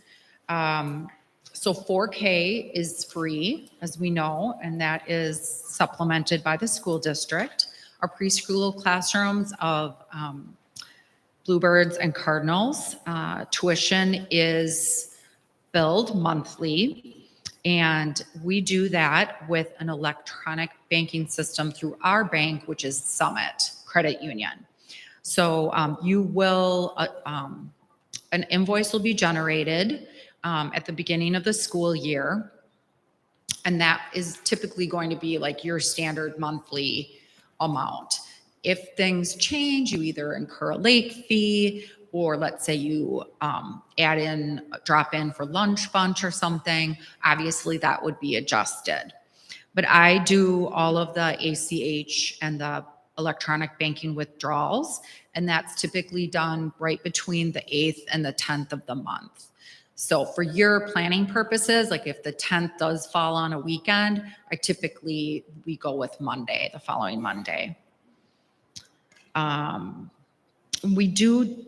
So 4K is free, as we know, and that is supplemented by the school district. Our preschool classrooms of Bluebirds and Cardinals, tuition is billed monthly, and we do that with an electronic banking system through our bank, which is Summit Credit Union. So you will, an invoice will be generated at the beginning of the school year. And that is typically going to be like your standard monthly amount. If things change, you either incur a late fee, or let's say you drop in for lunch bunch or something, obviously that would be adjusted. But I do all of the ACH and the electronic banking withdrawals, and that's typically done right between the 8th and the 10th of the month. So for your planning purposes, like if the 10th does fall on a weekend, we go with Monday, the following Monday. We do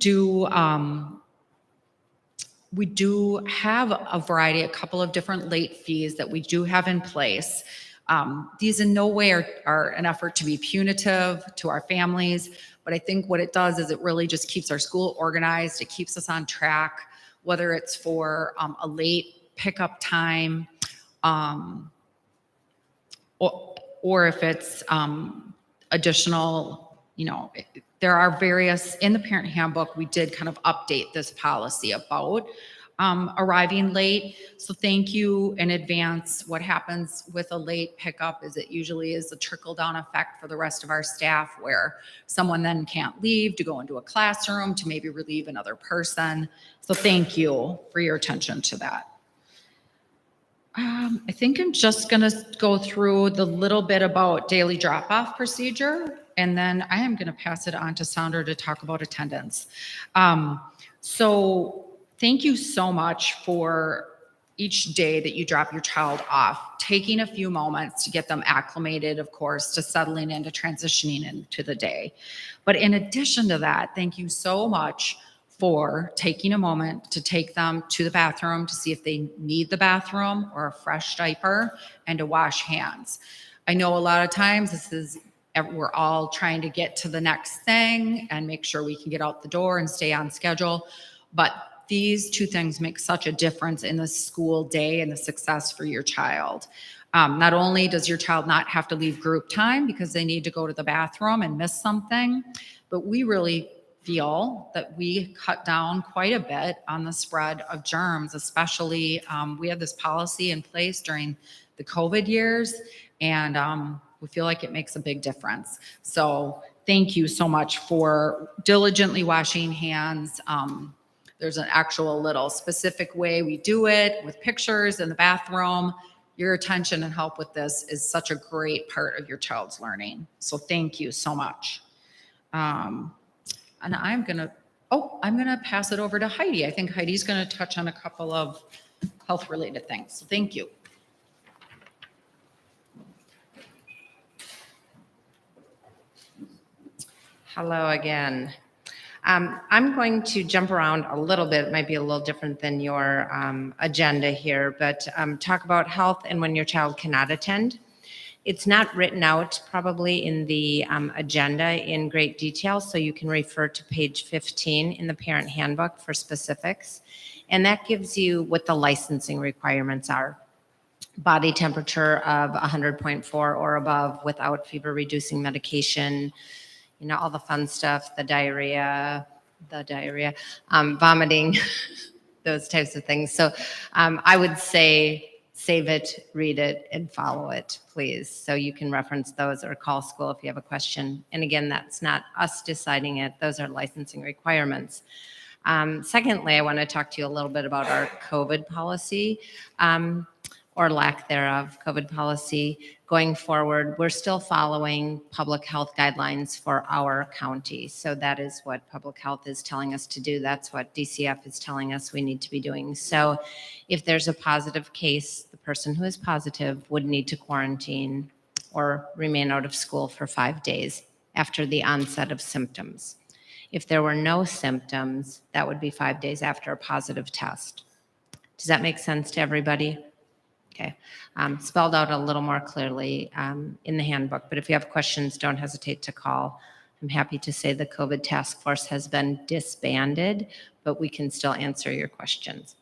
have a variety, a couple of different late fees that we do have in place. These in no way are an effort to be punitive to our families, but I think what it does is it really just keeps our school organized. It keeps us on track, whether it's for a late pickup time, or if it's additional, there are various, in the parent handbook, we did kind of update this policy about arriving late. So thank you in advance. What happens with a late pickup is it usually is a trickle down effect for the rest of our staff where someone then can't leave to go into a classroom to maybe relieve another person. So thank you for your attention to that. I think I'm just going to go through the little bit about daily drop-off procedure, and then I am going to pass it on to Sandra to talk about attendance. So thank you so much for each day that you drop your child off, taking a few moments to get them acclimated, of course, to settling into transitioning into the day. But in addition to that, thank you so much for taking a moment to take them to the bathroom to see if they need the bathroom or a fresh diaper and to wash hands. I know a lot of times we're all trying to get to the next thing and make sure we can get out the door and stay on schedule. But these two things make such a difference in the school day and the success for your child. Not only does your child not have to leave group time because they need to go to the bathroom and miss something, but we really feel that we cut down quite a bit on the spread of germs, especially we had this policy in place during the COVID years, and we feel like it makes a big difference. So thank you so much for diligently washing hands. There's an actual little specific way we do it with pictures in the bathroom. Your attention and help with this is such a great part of your child's learning. So thank you so much. And I'm gonna pass it over to Heidi. I think Heidi's gonna touch on a couple of health-related things. So thank you. Hello again. I'm going to jump around a little bit. It might be a little different than your agenda here, but talk about health and when your child cannot attend. It's not written out probably in the agenda in great detail, so you can refer to page 15 in the parent handbook for specifics. And that gives you what the licensing requirements are. Body temperature of 100.4 or above without fever-reducing medication, all the fun stuff, the diarrhea, vomiting, those types of things. So I would say save it, read it, and follow it, please. So you can reference those or call school if you have a question. And again, that's not us deciding it. Those are licensing requirements. Secondly, I want to talk to you a little bit about our COVID policy. Or lack thereof, COVID policy. Going forward, we're still following public health guidelines for our county. So that is what public health is telling us to do. That's what DCF is telling us we need to be doing. So if there's a positive case, the person who is positive would need to quarantine or remain out of school for 5 days after the onset of symptoms. If there were no symptoms, that would be 5 days after a positive test. Does that make sense to everybody? Okay, spelled out a little more clearly in the handbook, but if you have questions, don't hesitate to call. I'm happy to say the COVID task force has been disbanded, but we can still answer your questions.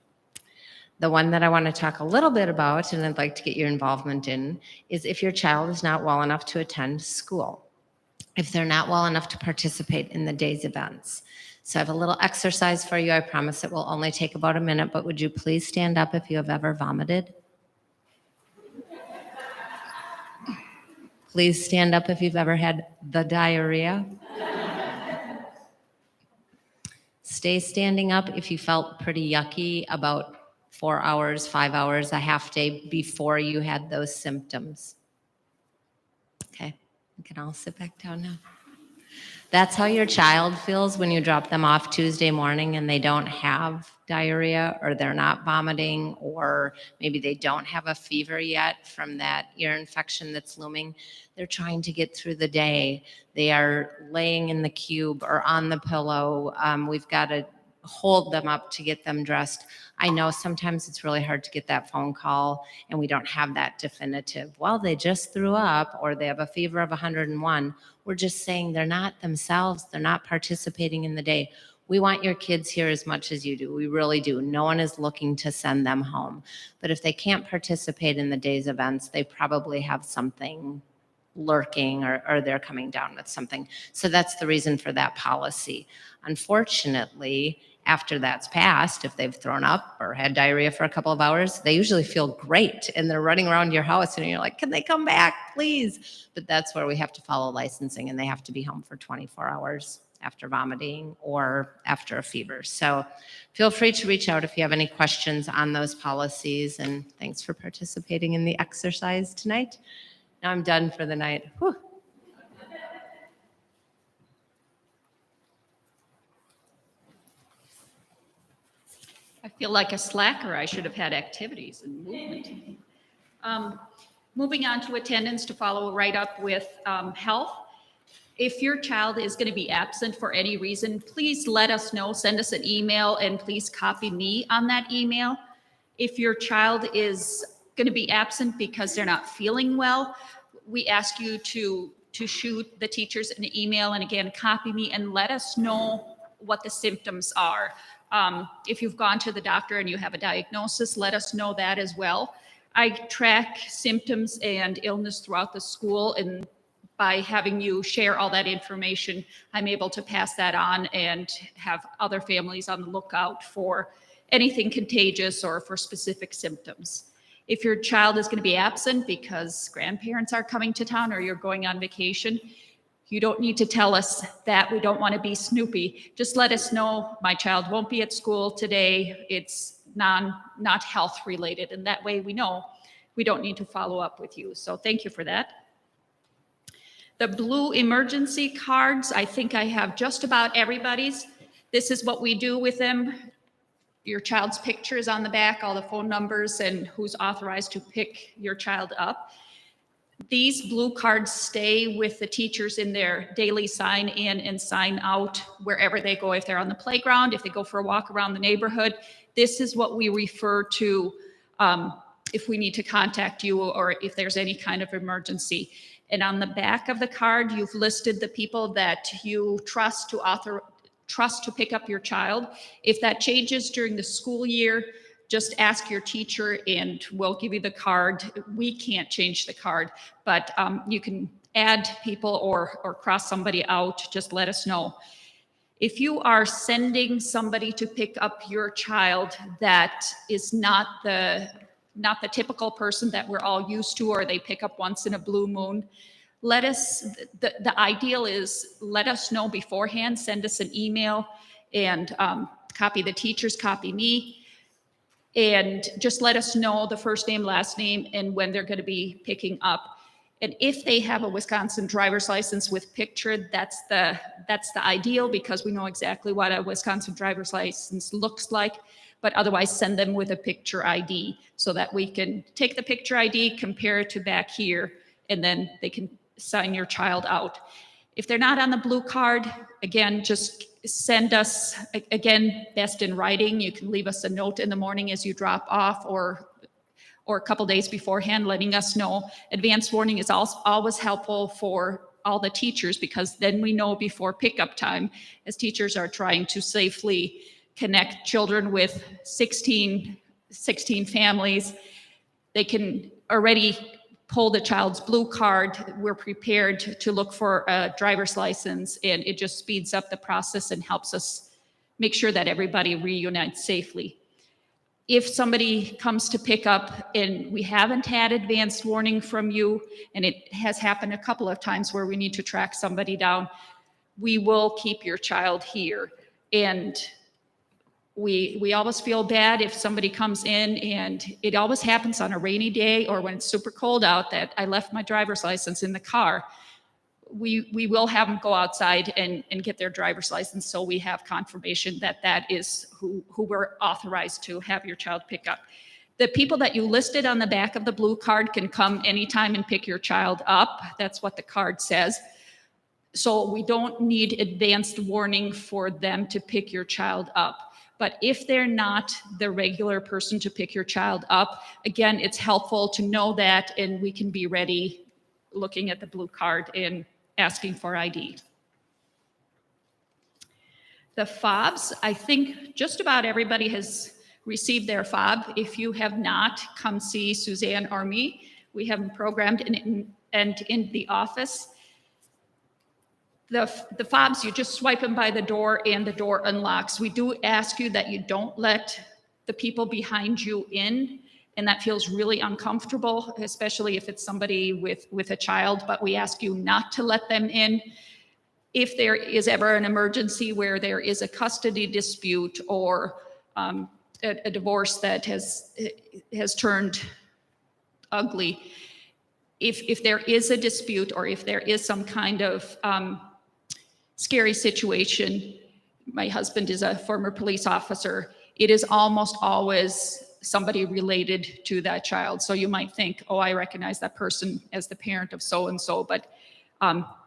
The one that I want to talk a little bit about, and I'd like to get your involvement in, is if your child is not well enough to attend school, if they're not well enough to participate in the day's events. So I have a little exercise for you. I promise it will only take about a minute, but would you please stand up if you have ever vomited? Please stand up if you've ever had the diarrhea. Stay standing up if you felt pretty yucky about 4 hours, 5 hours, a half day before you had those symptoms. Okay, you can all sit back down now. That's how your child feels when you drop them off Tuesday morning and they don't have diarrhea or they're not vomiting or maybe they don't have a fever yet from that ear infection that's looming. They're trying to get through the day. They are laying in the cube or on the pillow. We've got to hold them up to get them dressed. I know sometimes it's really hard to get that phone call and we don't have that definitive, well, they just threw up or they have a fever of 101. We're just saying they're not themselves. They're not participating in the day. We want your kids here as much as you do. We really do. No one is looking to send them home. But if they can't participate in the day's events, they probably have something lurking or they're coming down with something. So that's the reason for that policy. Unfortunately, after that's passed, if they've thrown up or had diarrhea for a couple of hours, they usually feel great and they're running around your house and you're like, can they come back, please? But that's where we have to follow licensing and they have to be home for 24 hours after vomiting or after a fever. So feel free to reach out if you have any questions on those policies, and thanks for participating in the exercise tonight. Now I'm done for the night. Whew. I feel like a slacker. I should have had activities and movement. Moving on to attendance to follow right up with health. If your child is going to be absent for any reason, please let us know. Send us an email and please copy me on that email. If your child is going to be absent because they're not feeling well, we ask you to shoot the teachers an email and again, copy me and let us know what the symptoms are. If you've gone to the doctor and you have a diagnosis, let us know that as well. I track symptoms and illness throughout the school, and by having you share all that information, I'm able to pass that on and have other families on the lookout for anything contagious or for specific symptoms. If your child is going to be absent because grandparents are coming to town or you're going on vacation, you don't need to tell us that. We don't want to be snoopy. Just let us know my child won't be at school today. It's not health related. And that way we know we don't need to follow up with you. So thank you for that. The blue emergency cards, I think I have just about everybody's. This is what we do with them. Your child's picture is on the back, all the phone numbers and who's authorized to pick your child up. These blue cards stay with the teachers in their daily sign in and sign out wherever they go. If they're on the playground, if they go for a walk around the neighborhood, this is what we refer to if we need to contact you or if there's any kind of emergency. And on the back of the card, you've listed the people that you trust to pick up your child. If that changes during the school year, just ask your teacher and we'll give you the card. We can't change the card, but you can add people or cross somebody out. Just let us know. If you are sending somebody to pick up your child that is not the typical person that we're all used to, or they pick up once in a blue moon, the ideal is let us know beforehand, send us an email and copy the teachers, copy me, and just let us know the first name, last name, and when they're going to be picking up. And if they have a Wisconsin driver's license with picture, that's the ideal because we know exactly what a Wisconsin driver's license looks like. But otherwise send them with a picture ID so that we can take the picture ID, compare it to back here, and then they can sign your child out. If they're not on the blue card, again, just send us, again, best in writing. You can leave us a note in the morning as you drop off or a couple days beforehand letting us know. Advance warning is also always helpful for all the teachers because then we know before pickup time as teachers are trying to safely connect children with 16 families. They can already pull the child's blue card. We're prepared to look for a driver's license, and it just speeds up the process and helps us make sure that everybody reunites safely. If somebody comes to pick up and we haven't had advanced warning from you, and it has happened a couple of times where we need to track somebody down, we will keep your child here. And we always feel bad if somebody comes in, and it always happens on a rainy day or when it's super cold out that I left my driver's license in the car. We will have them go outside and get their driver's license so we have confirmation that that is who we're authorized to have your child pick up. The people that you listed on the back of the blue card can come anytime and pick your child up. That's what the card says. So we don't need advanced warning for them to pick your child up. But if they're not the regular person to pick your child up, again, it's helpful to know that, and we can be ready looking at the blue card and asking for ID. The fobs, I think just about everybody has received their fob. If you have not, come see Suzanne or me. We have them programmed, and and in the office. The fobs, you just swipe them by the door and the door unlocks. We do ask you that you don't let the people behind you in, and that feels really uncomfortable, especially if it's somebody with a child, but we ask you not to let them in. If there is ever an emergency where there is a custody dispute or a divorce that has turned ugly, if there is a dispute or if there is some kind of scary situation, my husband is a former police officer, it is almost always somebody related to that child. So you might think, oh, I recognize that person as the parent of so-and-so, but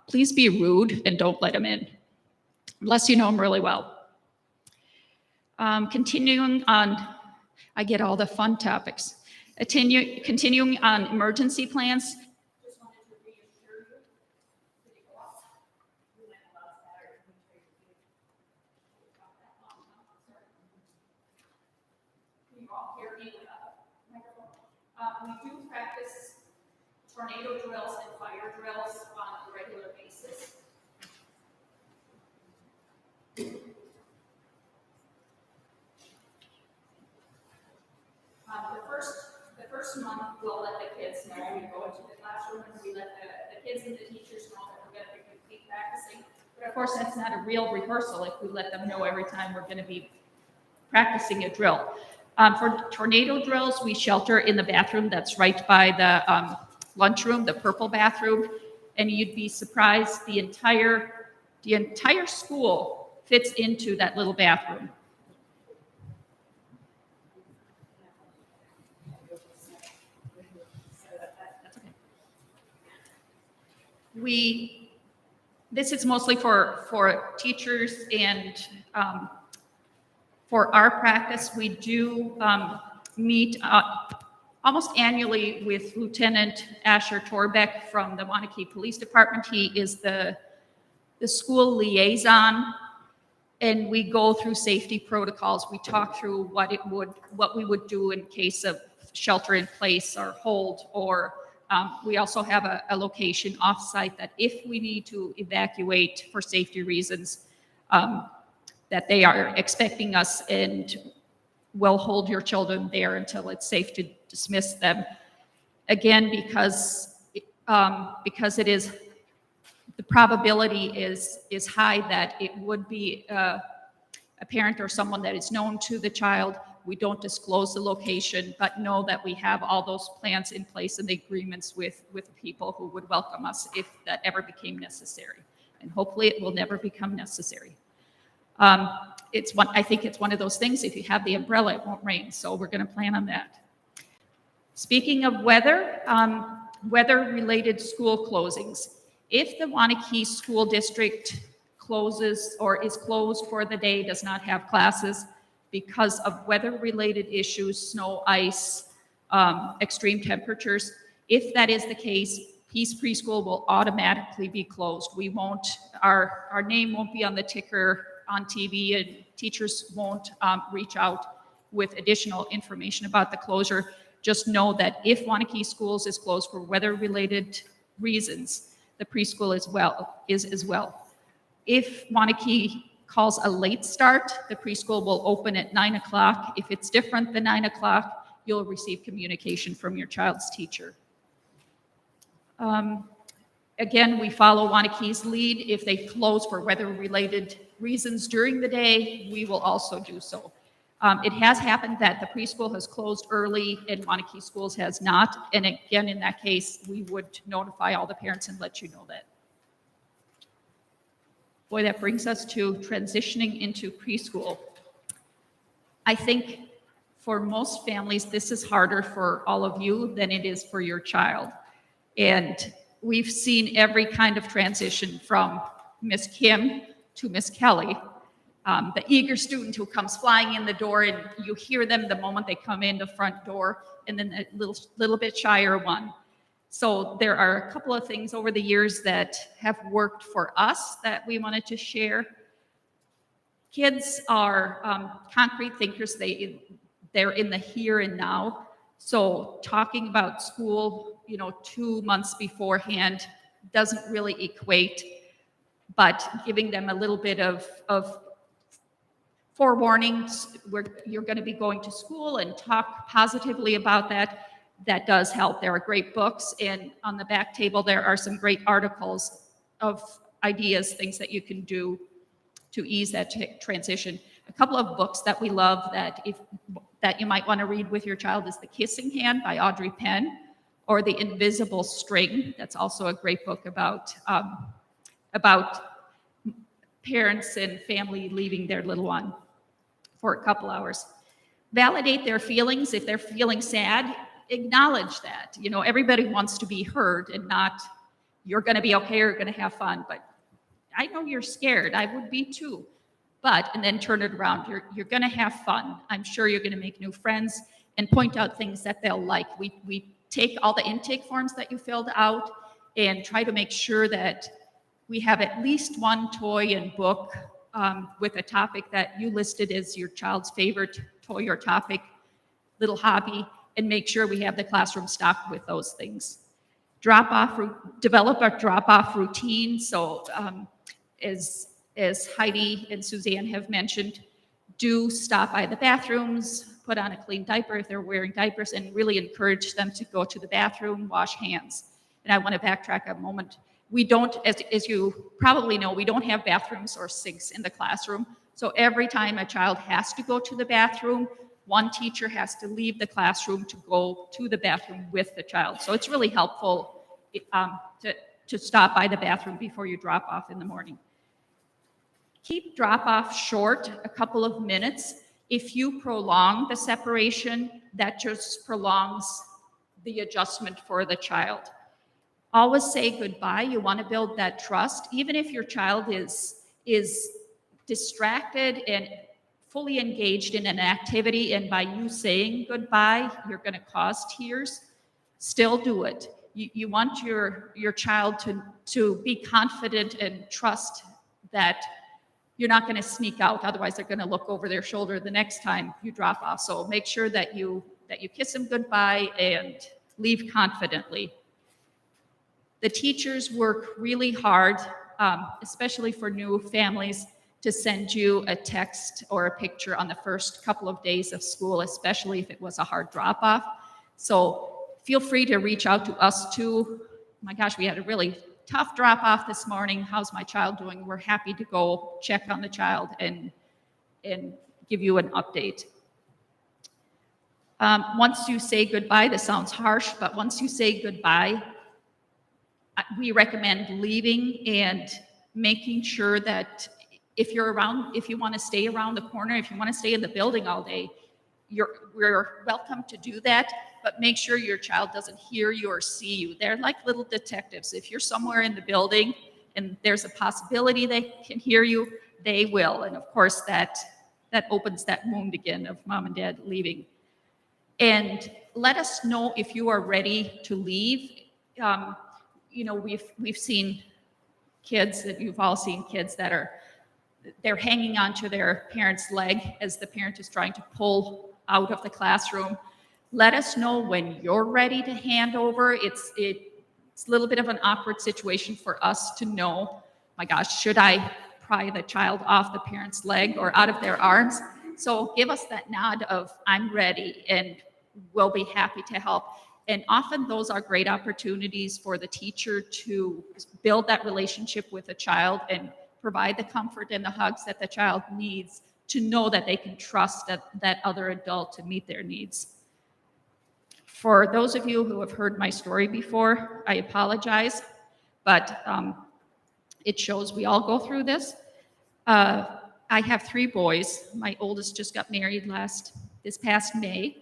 please be rude and don't let them in, unless you know them really well. Continuing on, I get all the fun topics. Continuing on emergency plans. Just wanted to reassure you. Did it go off? We might have lost battery. Can you all hear me with a microphone? We do practice tornado drills and fire drills on a regular basis. The first month, we'll let the kids know. We go into the classroom and we let the kids and the teachers know that we're going to be practicing. But of course, that's not a real rehearsal if we let them know every time we're going to be practicing a drill. For tornado drills, we shelter in the bathroom that's right by the lunchroom, the purple bathroom, and you'd be surprised the entire school fits into that little bathroom. This is mostly for teachers and for our practice. We do meet almost annually with Lieutenant Asher Torbeck from the Wanakee Police Department. He is the school liaison, and we go through safety protocols. We talk through what we would do in case of shelter in place or hold, or we also have a location off-site that if we need to evacuate for safety reasons, that they are expecting us and will hold your children there until it's safe to dismiss them. Again, because it is, the probability is high that it would be a parent or someone that is known to the child. We don't disclose the location, but know that we have all those plans in place and the agreements with people who would welcome us if that ever became necessary. And hopefully it will never become necessary. I think it's one of those things, if you have the umbrella, it won't rain. So we're going to plan on that. Speaking of weather, weather-related school closings. If the Wanakee School District closes or is closed for the day, does not have classes because of weather-related issues, snow, ice, extreme temperatures, if that is the case, Peace Preschool will automatically be closed. We won't, our name won't be on the ticker on TV, and teachers won't reach out with additional information about the closure. Just know that if Wanakee Schools is closed for weather-related reasons, the preschool is as well. If Wanakee calls a late start, the preschool will open at 9 o'clock. If it's different than 9 o'clock, you'll receive communication from your child's teacher. Again, we follow Wanakee's lead. If they close for weather-related reasons during the day, we will also do so. It has happened that the preschool has closed early and Wanakee Schools has not. And again, in that case, we would notify all the parents and let you know that. Boy, that brings us to transitioning into preschool. I think for most families, this is harder for all of you than it is for your child. And we've seen every kind of transition from Miss Kim to Miss Kelly, the eager student who comes flying in the door and you hear them the moment they come in the front door, and then a little bit shyer one. So there are a couple of things over the years that have worked for us that we wanted to share. Kids are concrete thinkers. They're in the here and now. So talking about school, 2 months beforehand doesn't really equate, but giving them a little bit of forewarning where you're going to be going to school and talk positively about that, that does help. There are great books, and on the back table there are some great articles of ideas, things that you can do to ease that transition. A couple of books that we love that you might want to read with your child is The Kissing Hand by Audrey Penn, or The Invisible String. That's also a great book about parents and family leaving their little one for a couple hours. Validate their feelings. If they're feeling sad, acknowledge that. Everybody wants to be heard, and not, you're going to be okay, you're going to have fun, but I know you're scared. I would be too. And then turn it around. You're going to have fun. I'm sure you're going to make new friends, and point out things that they'll like. We take all the intake forms that you filled out and try to make sure that we have at least one toy and book with a topic that you listed as your child's favorite toy or topic, little hobby, and make sure we have the classroom stocked with those things. Develop a drop-off routine. So as Heidi and Suzanne have mentioned, do stop by the bathrooms, put on a clean diaper if they're wearing diapers, and really encourage them to go to the bathroom, wash hands. And I want to backtrack a moment. We don't, as you probably know, we don't have bathrooms or sinks in the classroom. So every time a child has to go to the bathroom, one teacher has to leave the classroom to go to the bathroom with the child. So it's really helpful to stop by the bathroom before you drop off in the morning. Keep drop off short, a couple of minutes. If you prolong the separation, that just prolongs the adjustment for the child. Always say goodbye. You want to build that trust. Even if your child is distracted and fully engaged in an activity, and by you saying goodbye, you're going to cause tears, still do it. You want your child to be confident and trust that you're not going to sneak out. Otherwise, they're going to look over their shoulder the next time you drop off. So make sure that you kiss them goodbye and leave confidently. The teachers work really hard, especially for new families, to send you a text or a picture on the first couple of days of school, especially if it was a hard drop-off. So feel free to reach out to us too. My gosh, we had a really tough drop-off this morning. How's my child doing? We're happy to go check on the child and give you an update. Once you say goodbye, this sounds harsh, but once you say goodbye, we recommend leaving and making sure that if you're around, if you want to stay around the corner, if you want to stay in the building all day, we're welcome to do that, but make sure your child doesn't hear you or see you. They're like little detectives. If you're somewhere in the building and there's a possibility they can hear you, they will. And of course, that opens that wound again of mom and dad leaving. And let us know if you are ready to leave. We've seen kids, that you've all seen kids that they're hanging onto their parent's leg as the parent is trying to pull out of the classroom. Let us know when you're ready to hand over. It's a little bit of an awkward situation for us to know, my gosh, should I pry the child off the parent's leg or out of their arms? So give us that nod of, I'm ready, and we'll be happy to help. And often those are great opportunities for the teacher to build that relationship with a child and provide the comfort and the hugs that the child needs to know that they can trust that other adult to meet their needs. For those of you who have heard my story before, I apologize, but it shows we all go through this. I have 3 boys. My oldest just got married this past May,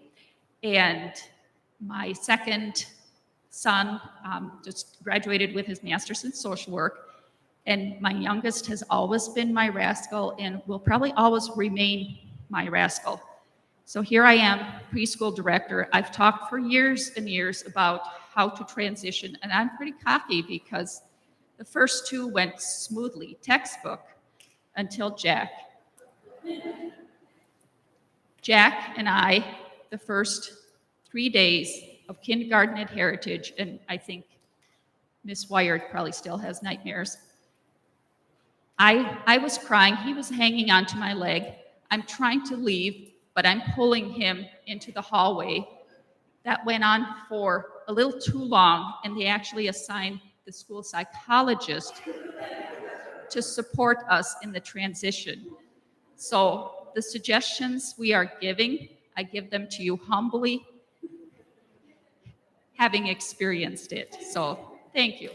and my second son just graduated with his master's in social work. And my youngest has always been my rascal and will probably always remain my rascal. So here I am, preschool director. I've talked for years and years about how to transition, and I'm pretty cocky because the first 2 went smoothly, textbook, until Jack. Jack and I, the first 3 days, of kindergarten at Heritage, and I think Miss Wired probably still has nightmares. I was crying. He was hanging onto my leg. I'm trying to leave, but I'm pulling him into the hallway. That went on for a little too long, and they actually assigned the school psychologist to support us in the transition. So the suggestions we are giving, I give them to you humbly, having experienced it. So thank you.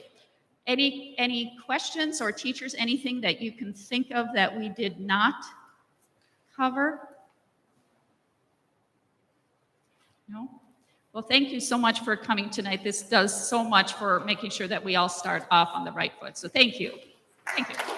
Any questions, or teachers, anything that you can think of that we did not cover? No? Well, thank you so much for coming tonight. This does so much for making sure that we all start off on the right foot. So thank you. Thank you.